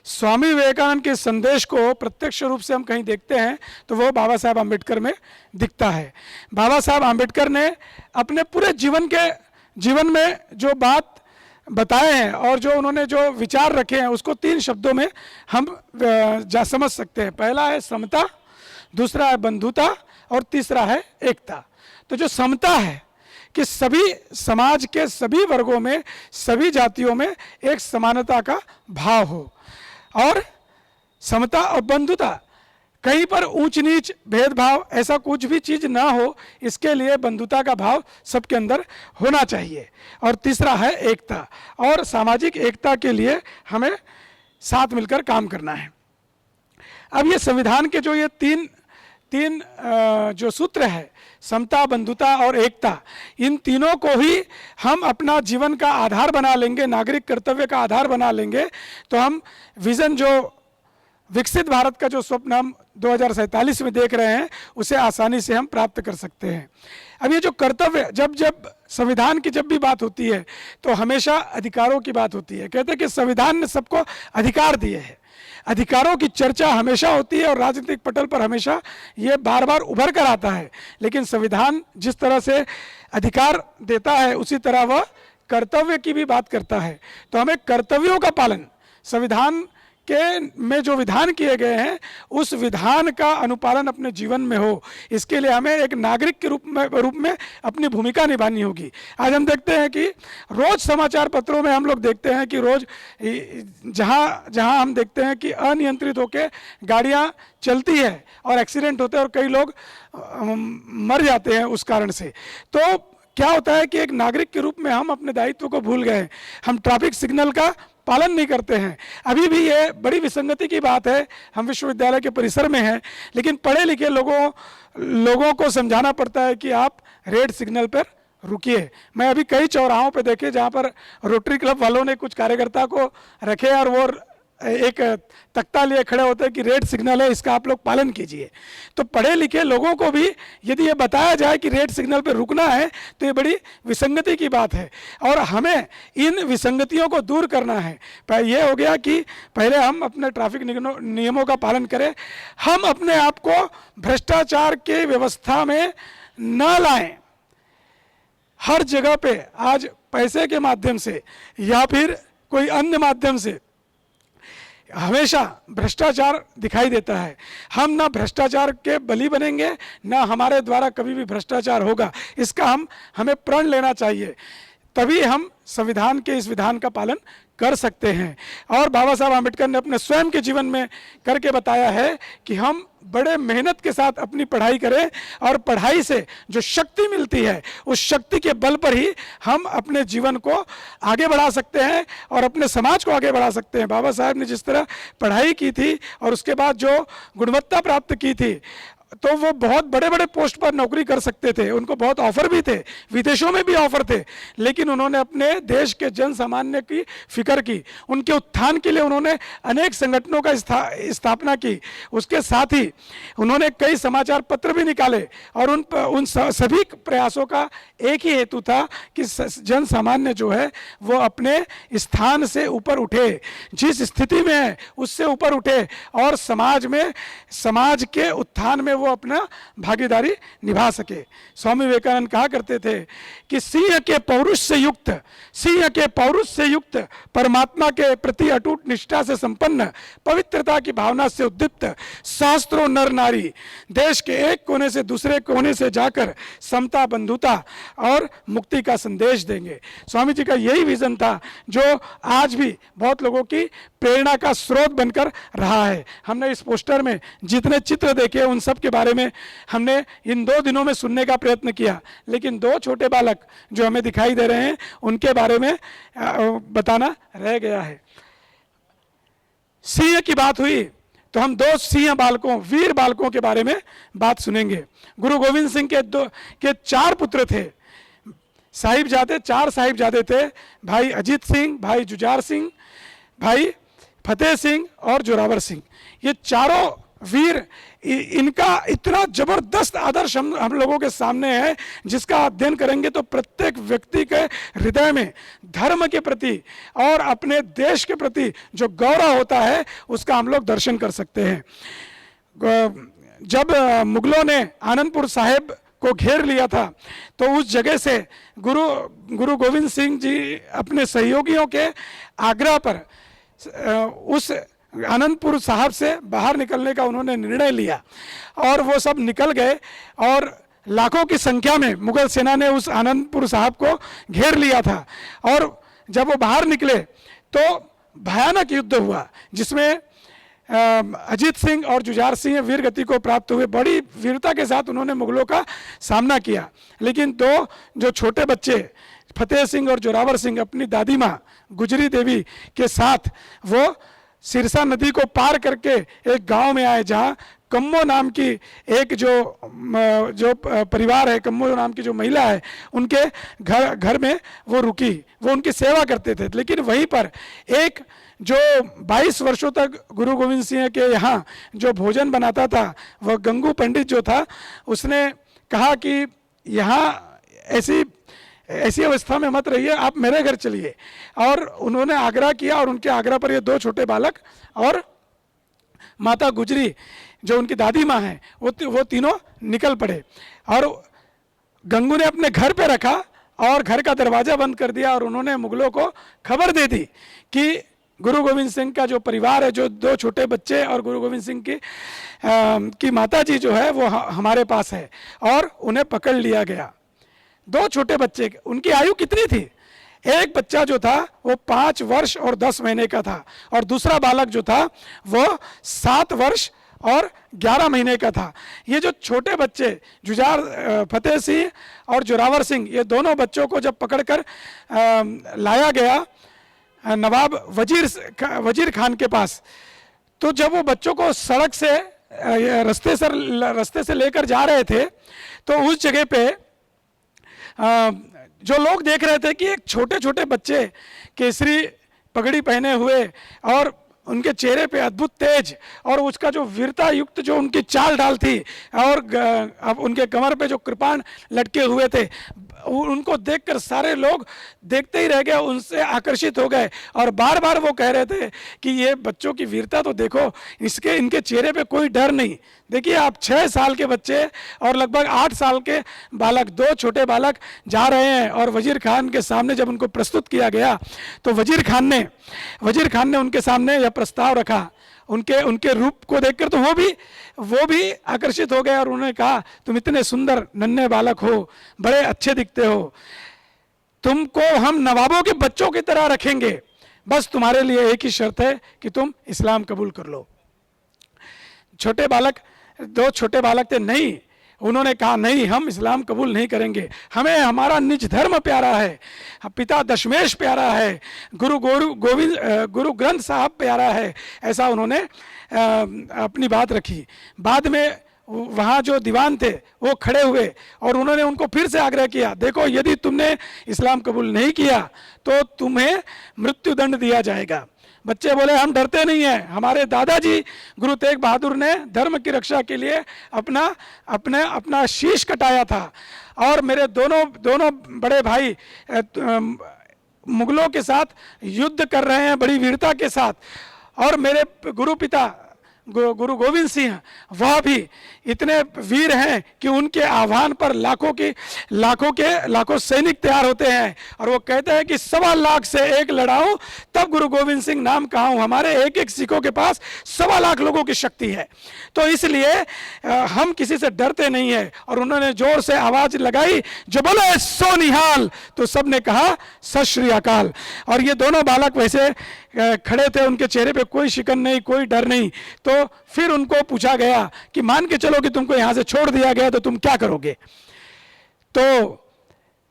स्वामी विवेकानंद के संदेश को प्रत्यक्ष रूप से हम कहीं देखते हैं तो वो बाबा साहब आम्बेडकर में दिखता है. बाबा साहब आम्बेडकर ने अपने पूरे जीवन में जो बात बताए हैं और जो उन्होंने जो विचार रखे हैं उसको 3 शब्दों में हम समझ सकते हैं. पहला है समता, दूसरा है बंधुता और तीसरा है एकता. तो जो समता है कि सभी समाज के सभी वर्गों में, सभी जातियों में एक समानता का भाव हो, और समता और बंधुता कहीं पर ऊंच नीच भेदभाव ऐसा कुछ भी चीज़ ना हो, इसके लिए बंधुता का भाव सबके अंदर होना चाहिए। और तीसरा है एकता, और सामाजिक एकता के लिए हमें साथ मिलकर काम करना है। अब ये संविधान के जो ये तीन जो सूत्र है, समता, बंधुता और एकता, इन तीनों को ही हम अपना जीवन का आधार बना लेंगे, नागरिक कर्तव्य का आधार बना लेंगे, तो हम विजन जो विकसित भारत का जो स्वप्न हम 2047 में देख रहे हैं, उसे आसानी से हम प्राप्त कर सकते हैं। अब ये जो कर्तव्य, जब संविधान की जब भी बात होती है तो हमेशा अधिकारों की बात होती है। कहते हैं कि संविधान ने सबको अधिकार दिए हैं, अधिकारों की चर्चा हमेशा होती है और राजनीतिक पटल पर हमेशा ये बार बार उभर कर आता है। लेकिन संविधान जिस तरह से अधिकार देता है, उसी तरह वह कर्तव्य की भी बात करता है। तो हमें कर्तव्यों का पालन, संविधान के में जो विधान किए गए हैं, उस विधान का अनुपालन अपने जीवन में हो, इसके लिए हमें एक नागरिक के रूप में अपनी भूमिका निभानी होगी। आज हम देखते हैं कि रोज समाचार पत्रों में हम लोग देखते हैं कि रोज जहां हम देखते हैं कि अनियंत्रित होकर गाड़ियां चलती है और एक्सीडेंट होते हैं और कई लोग मर जाते हैं उस कारण से। तो क्या होता है कि एक नागरिक के रूप में हम अपने दायित्व को भूल गए, हम ट्रैफिक सिग्नल का पालन नहीं करते हैं। अभी भी ये बड़ी विसंगति की बात है, हम विश्वविद्यालय के परिसर में हैं, लेकिन पढ़े लिखे लोगों को समझाना पड़ता है कि आप रेड सिग्नल पर रुकिए। मैं अभी कई चौराहों पे देखे जहाँ पर रोटरी क्लब वालों ने कुछ कार्यकर्ता को रखे और वो एक तख्ता लिए खड़े होते हैं कि रेड सिग्नल है, इसका आप लोग पालन कीजिए। तो पढ़े लिखे लोगों को भी यदि ये बताया जाए कि रेड सिग्नल पर रुकना है, तो ये बड़ी विसंगति की बात है और हमें इन विसंगतियों को दूर करना है। ये हो गया कि पहले हम अपने ट्रैफिक नियमों का पालन करें, हम अपने आप को भ्रष्टाचार के व्यवस्था में न लाएं। हर जगह पे आज पैसे के माध्यम से या फिर कोई अन्य माध्यम से हमेशा भ्रष्टाचार दिखाई देता है। हम ना भ्रष्टाचार के बलि बनेंगे, ना हमारे द्वारा कभी भी भ्रष्टाचार होगा। इसका हमें प्रण लेना चाहिए, तभी हम संविधान के इस विधान का पालन कर सकते हैं। और बाबा साहब आम्बेडकर ने अपने स्वयं के जीवन में करके बताया है कि हम बड़े मेहनत के साथ अपनी पढ़ाई करें और पढ़ाई से जो शक्ति मिलती है, उस शक्ति के बल पर ही हम अपने जीवन को आगे बढ़ा सकते हैं और अपने समाज को आगे बढ़ा सकते हैं। बाबा साहब ने जिस तरह पढ़ाई की थी और उसके बाद जो गुणवत्ता प्राप्त की थी, तो वो बहुत बड़े बड़े पोस्ट पर नौकरी कर सकते थे, उनको बहुत ऑफर भी थे, विदेशों में भी ऑफर थे, लेकिन उन्होंने अपने देश के जन सामान्य की फिक्र की, उनके उत्थान के लिए उन्होंने अनेक संगठनों का स्थापना की। उसके साथ ही उन्होंने कई समाचार पत्र भी निकाले और उन सभी प्रयासों का एक ही हेतु था कि जन सामान्य जो है वो अपने स्थान से ऊपर उठे, जिस स्थिति में है उससे ऊपर उठे और समाज के उत्थान में वो अपना भागीदारी निभा सके। स्वामी विवेकानंद कहा करते थे कि सिंह के पौरुष से युक्त परमात्मा के प्रति अटूट निष्ठा से संपन्न, पवित्रता की भावना से उद्दीप्त सहस्त्रों नर नारी देश के एक कोने से दूसरे कोने से जाकर समता, बंधुता और मुक्ति का संदेश देंगे। स्वामी जी का यही विजन था जो आज भी बहुत लोगों की प्रेरणा का स्रोत बनकर रहा है। हमने इस पोस्टर में जितने चित्र देखे उन सब के बारे में हमने इन 2 दिनों में सुनने का प्रयत्न किया, लेकिन 2 छोटे बालक जो हमें दिखाई दे रहे हैं उनके बारे में बताना रह गया है। सिंह की बात हुई तो हम 2 सिंह बालकों, वीर बालकों के बारे में बात सुनेंगे। गुरु गोविंद सिंह के 4 पुत्र थे, साहिबजादे, 4 साहिबजादे थे, भाई अजीत सिंह, भाई जुझार सिंह, भाई फतेह सिंह और जोरावर सिंह। ये चारों वीर, इनका इतना जबरदस्त आदर्श हम लोगों के सामने है, जिसका अध्ययन करेंगे तो प्रत्येक व्यक्ति के हृदय में धर्म के प्रति और अपने देश के प्रति जो गौरव होता है उसका हम लोग दर्शन कर सकते हैं। जब मुगलों ने आनंदपुर साहिब को घेर लिया था तो उस जगह से गुरु गोविंद सिंह जी अपने सहयोगियों के आग्रह पर उस आनंदपुर साहब से बाहर निकलने का उन्होंने निर्णय लिया और वो सब निकल गए और लाखों की संख्या में मुगल सेना ने उस आनंदपुर साहब को घेर लिया था। और जब वो बाहर निकले तो भयानक युद्ध हुआ, जिसमें अजीत सिंह और जुझार सिंह वीर गति को प्राप्त हुए। बड़ी वीरता के साथ उन्होंने मुगलों का सामना किया। लेकिन दो जो छोटे बच्चे फतेह सिंह और जोरावर सिंह अपनी दादी माँ गुजरी देवी के साथ वो सिरसा नदी को पार करके एक गांव में आए जहाँ कम्मो नाम की एक जो परिवार है, कम्मो नाम की जो महिला है, उनके घर में वो रुकी, वो उनकी सेवा करते थे। लेकिन वहीं पर एक जो 22 वर्षों तक गुरु गोविंद सिंह के यहाँ जो भोजन बनाता था, वह गंगू पंडित जो था, उसने कहा कि यहाँ ऐसी अवस्था में मत रहिए, आप मेरे घर चलिए। और उन्होंने आग्रह किया और उनके आग्रह पर ये दो छोटे बालक और माता गुजरी जो उनकी दादी माँ हैं वो तीनों निकल पड़े। और गंगू ने अपने घर पे रखा और घर का दरवाज़ा बंद कर दिया और उन्होंने मुगलों को खबर दे दी कि गुरु गोविंद सिंह का जो परिवार है, जो दो छोटे बच्चे और गुरु गोविंद सिंह की माता जी जो है वो हमारे पास है, और उन्हें पकड़ लिया गया। दो छोटे बच्चे, उनकी आयु कितनी थी? एक बच्चा जो था वो 5 वर्ष और 10 महीने का था और दूसरा बालक जो था वो 7 वर्ष और 11 महीने का था। ये जो छोटे बच्चे जुझार फतेह सिंह और जोरावर सिंह, ये दोनों बच्चों को जब पकड़कर लाया गया नवाब वजीर खान के पास, तो जब वो बच्चों को सड़क से रास्ते से लेकर जा रहे थे, तो उस जगह पे जो लोग देख रहे थे कि एक छोटे छोटे बच्चे केसरी पगड़ी पहने हुए और उनके चेहरे पे अद्भुत तेज और उसका जो वीरता युक्त जो उनकी चाल ढाल थी और अब उनके कमर पे जो कृपाण लटके हुए थे, उनको देखकर सारे लोग देखते ही रह गए, उनसे आकर्षित हो गए और बार बार वो कह रहे थे कि ये बच्चों की वीरता तो देखो, इनके चेहरे पे कोई डर नहीं। देखिए आप 6 साल के बच्चे और लगभग 8 साल के बालक, दो छोटे बालक जा रहे हैं और वजीर खान के सामने जब उनको प्रस्तुत किया गया तो वजीर खान ने उनके सामने यह प्रस्ताव रखा। उनके रूप को देखकर तो वो भी आकर्षित हो गए और उन्होंने कहा, तुम इतने सुंदर नन्हे बालक हो, बड़े अच्छे दिखते हो, तुमको हम नवाबों के बच्चों की तरह रखेंगे, बस तुम्हारे लिए एक ही शर्त है कि तुम इस्लाम कबूल कर लो। दो छोटे बालक थे, नहीं, उन्होंने कहा नहीं, हम इस्लाम कबूल नहीं करेंगे, हमें हमारा निज धर्म प्यारा है, पिता दशमेश प्यारा है, गुरु ग्रंथ साहब प्यारा है। ऐसा उन्होंने अपनी बात रखी। बाद में वहाँ जो दीवान थे वो खड़े हुए और उन्होंने उनको फिर से आग्रह किया, देखो यदि तुमने इस्लाम कबूल नहीं किया तो तुम्हें मृत्युदंड दिया जाएगा। बच्चे बोले, हम डरते नहीं हैं, हमारे दादाजी गुरु तेग बहादुर ने धर्म की रक्षा के लिए अपना शीश कटाया था और मेरे दोनों बड़े भाई मुगलों के साथ युद्ध कर रहे हैं बड़ी वीरता के साथ, और मेरे गुरु पिता गुरु गोविंद सिंह वह भी इतने वीर हैं कि उनके आह्वान पर लाखों सैनिक तैयार होते हैं और वो कहते हैं कि 1.25 लाख से एक लड़ाऊं तब गुरु गोविंद सिंह नाम कहाऊं। हमारे एक एक सिखों के पास 1.25 लाख लोगों की शक्ति है, तो इसलिए हम किसी से डरते नहीं है। और उन्होंने जोर से आवाज लगाई, जो बोले सो निहाल, तो सबने कहा सत श्री अकाल। और ये दोनों बालक वैसे खड़े थे, उनके चेहरे पे कोई शिकन नहीं, कोई डर नहीं। तो फिर उनको पूछा गया कि मान के चलो कि तुमको यहां से छोड़ दिया गया तो तुम क्या करोगे? तो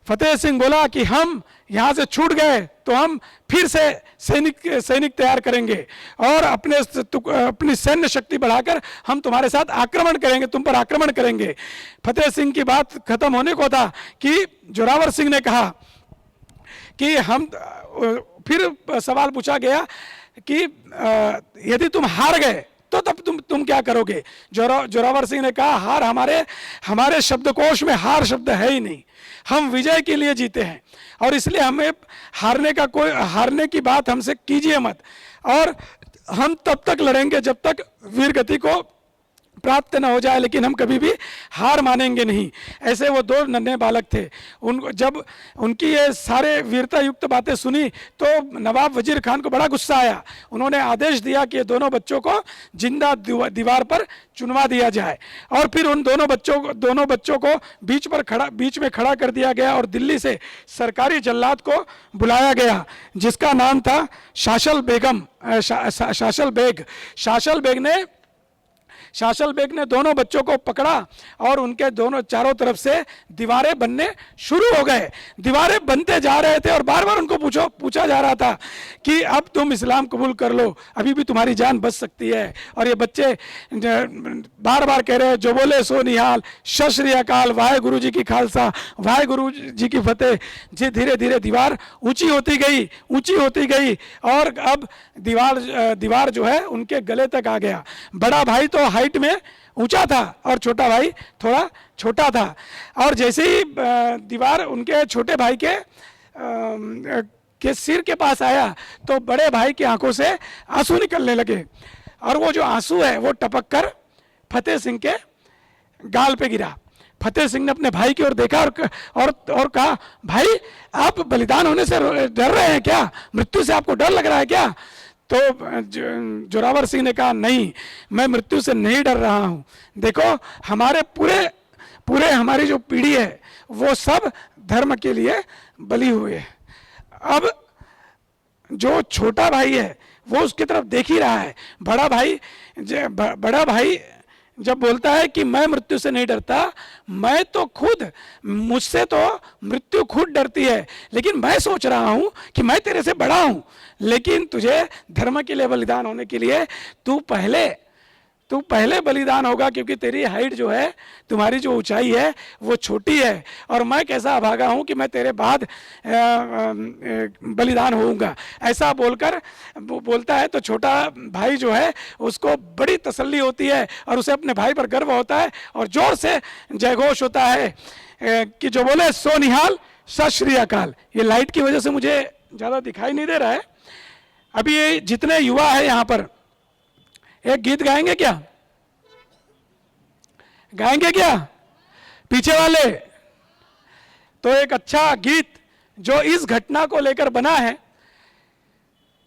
फतेह सिंह बोला कि हम यहां से छूट गए तो हम फिर से सैनिक तैयार करेंगे और अपनी सैन्य शक्ति बढ़ाकर हम तुम्हारे साथ आक्रमण करेंगे, तुम पर आक्रमण करेंगे। फतेह सिंह की बात खत्म होने को था कि जोरावर सिंह ने कहा कि हम, फिर सवाल पूछा गया कि यदि तुम हार गए तो तब तुम क्या करोगे? जोरावर सिंह ने कहा, हार हमारे शब्दकोश में हार शब्द है ही नहीं, हम विजय के लिए जीते हैं और इसलिए हमें हारने की बात हमसे कीजिए मत, और हम तब तक लड़ेंगे जब तक वीर गति को प्राप्त न हो जाए, लेकिन हम कभी भी हार मानेंगे नहीं। ऐसे वो दो नन्हे बालक थे। उनको जब उनकी ये सारे वीरता युक्त बातें सुनी तो नवाब वजीर खान को बड़ा गुस्सा आया। उन्होंने आदेश दिया कि ये दोनों बच्चों को जिंदा दीवार पर चुनवा दिया जाए, और फिर उन दोनों बच्चों को बीच में खड़ा कर दिया गया और दिल्ली से सरकारी जल्लाद को बुलाया गया, जिसका नाम था शाशल बेग ने दोनों बच्चों को पकड़ा और उनके दोनों चारों तरफ से दीवारें बनने शुरू हो गए। दीवारें बनते जा रहे थे और बार बार उनको पूछा जा रहा था कि अब तुम इस्लाम कबूल कर लो, अभी भी तुम्हारी जान बच सकती है। और ये बच्चे बार बार कह रहे हैं, जो बोले सो निहाल, सत श्री अकाल, वाहे गुरु जी की खालसा, वाहे गुरु जी की फतेह। जी धीरे धीरे दीवार ऊंची होती गई और अब दीवार जो है उनके गले तक आ गया। बड़ा भाई तो हाइट में ऊंचा था और छोटा भाई थोड़ा छोटा था, और जैसे ही दीवार उनके छोटे भाई के सिर के पास आया तो बड़े भाई की आंखों से आंसू निकलने लगे, और वो जो आंसू है वो टपक कर फतेह सिंह के गाल पे गिरा। फतेह सिंह ने अपने भाई की ओर देखा और कहा, भाई आप बलिदान होने से डर रहे हैं क्या? मृत्यु से आपको डर लग रहा है क्या? तो जोरावर सिंह ने कहा, नहीं, मैं मृत्यु से नहीं डर रहा हूं। देखो, हमारे पूरे हमारी जो पीढ़ी है वो सब धर्म के लिए बली हुए है। अब जो छोटा भाई है वो उसकी तरफ देख ही रहा है। बड़ा भाई जब बोलता है कि मैं मृत्यु से नहीं डरता, मुझसे तो मृत्यु खुद डरती है, लेकिन मैं सोच रहा हूं कि मैं तेरे से बड़ा हूं, लेकिन तुझे धर्म के लिए बलिदान होने के लिए तू पहले बलिदान होगा, क्योंकि तेरी हाइट जो है, तुम्हारी जो ऊंचाई है वो छोटी है, और मैं कैसा अभागा हूं कि मैं तेरे बाद बलिदान होऊंगा। ऐसा बोलता है तो छोटा भाई जो है उसको बड़ी तसल्ली होती है और उसे अपने भाई पर गर्व होता है और जोर से जयघोष होता है कि जो बोले सो निहाल, सत श्री अकाल। ये लाइट की वजह से मुझे ज़्यादा दिखाई नहीं दे रहा है। अभी ये जितने युवा है यहाँ पर, एक गीत गाएंगे क्या? पीछे वाले? तो एक अच्छा गीत जो इस घटना को लेकर बना है,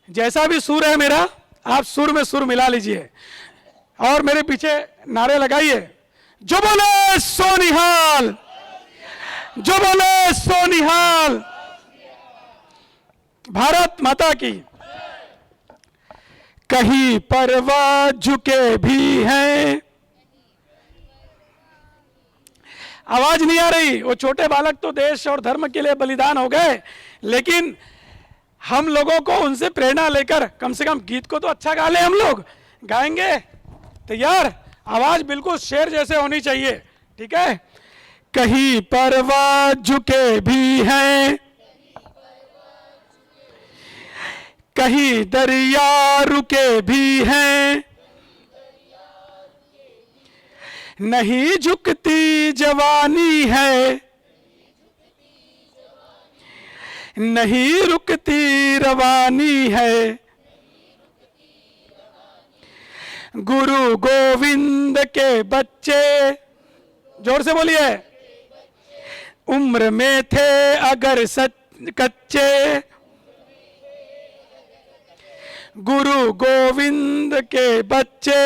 जैसा भी सुर है मेरा, आप सुर में सुर मिला लीजिए और मेरे पीछे नारे लगाइए, जो बोले सो निहाल, जो बोले सो निहाल, भारत माता की। कहीं परवा झुके भी हैं, आवाज नहीं आ रही। वो छोटे बालक तो देश और धर्म के लिए बलिदान हो गए, लेकिन हम लोगों को उनसे प्रेरणा लेकर कम से कम गीत को तो अच्छा गा ले। हम लोग गाएंगे, तैयार? आवाज बिल्कुल शेर जैसे होनी चाहिए, ठीक है? कहीं परवा झुके भी हैं, कहीं दरिया रुके भी हैं, नहीं झुकती जवानी है, नहीं रुकती रवानी है, गुरु गोविंद के बच्चे, जोर से बोलिए, उम्र में थे अगर कच्चे, गुरु गोविंद के बच्चे,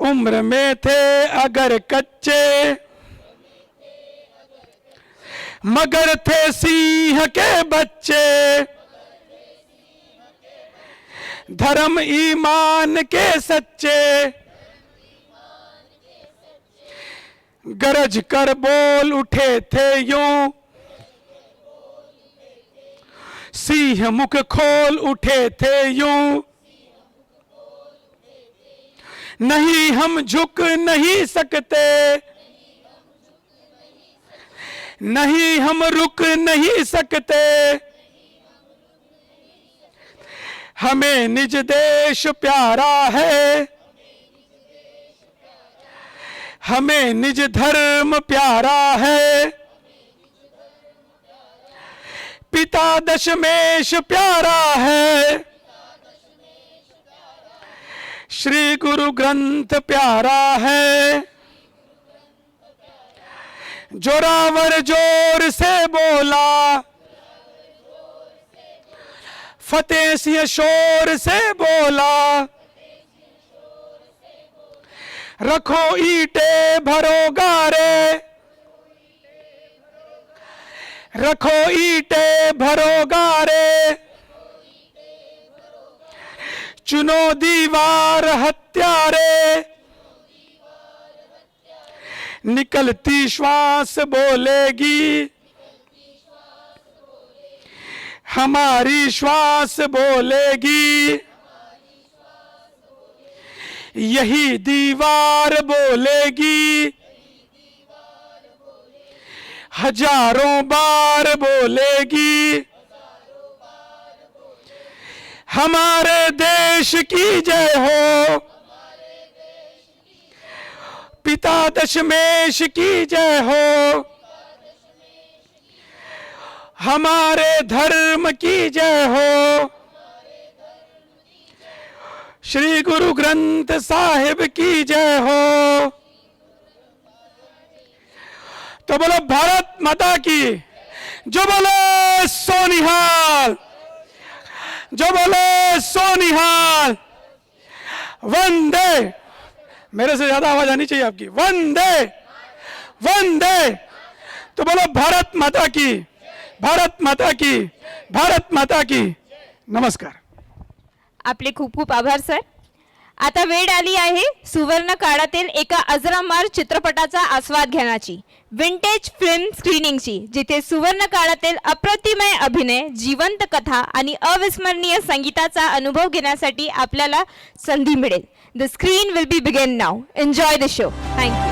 उम्र में थे अगर कच्चे, मगर थे सिंह के बच्चे, धर्म ईमान के सच्चे, गरज कर बोल उठे थे यूं, सिंह मुख खोल उठे थे यूं, नहीं हम झुक नहीं सकते, नहीं हम रुक नहीं सकते, हमें निज देश प्यारा है, हमें निज धर्म प्यारा है, पिता दशमेश प्यारा है, श्री गुरु ग्रंथ प्यारा है, जोरावर जोर से बोला, फतेह सिंह शोर से बोला, रखो ईटे भरो गारे, रखो ईटे भरो गारे, चुनो दीवार हत्यारे, निकलती श्वास बोलेगी, हमारी श्वास बोलेगी, यही दीवार बोलेगी, हजारों बार बोलेगी, हमारे देश की जय हो, पिता दशमेश की जय हो, हमारे धर्म की जय हो, श्री गुरु ग्रंथ साहिब की जय हो। तो बोलो भारत माता की, जो बोलो सोनिहाल, जो बोलो सोनिहाल, वंदे, मेरे से ज्यादा आवाज आनी चाहिए आपकी, वंदे वंदे। तो बोलो भारत माता की, भारत माता की, भारत माता की। नमस्कार। आपले खूप खूप आभार सर. आता वेळ आली आहे सुवर्ण काळातील एका अजरामर चित्रपटाचा आस्वाद घेण्याची, विंटेज फिल्म स्क्रीनिंगची, जिथे सुवर्ण काळातील अप्रतिमय अभिनय, जिवंत कथा आणि अविस्मरणीय संगीताचा अनुभव घेण्यासाठी आपल्याला संधी मिळेल. The screen will be begin now. Enjoy the show. Thank you.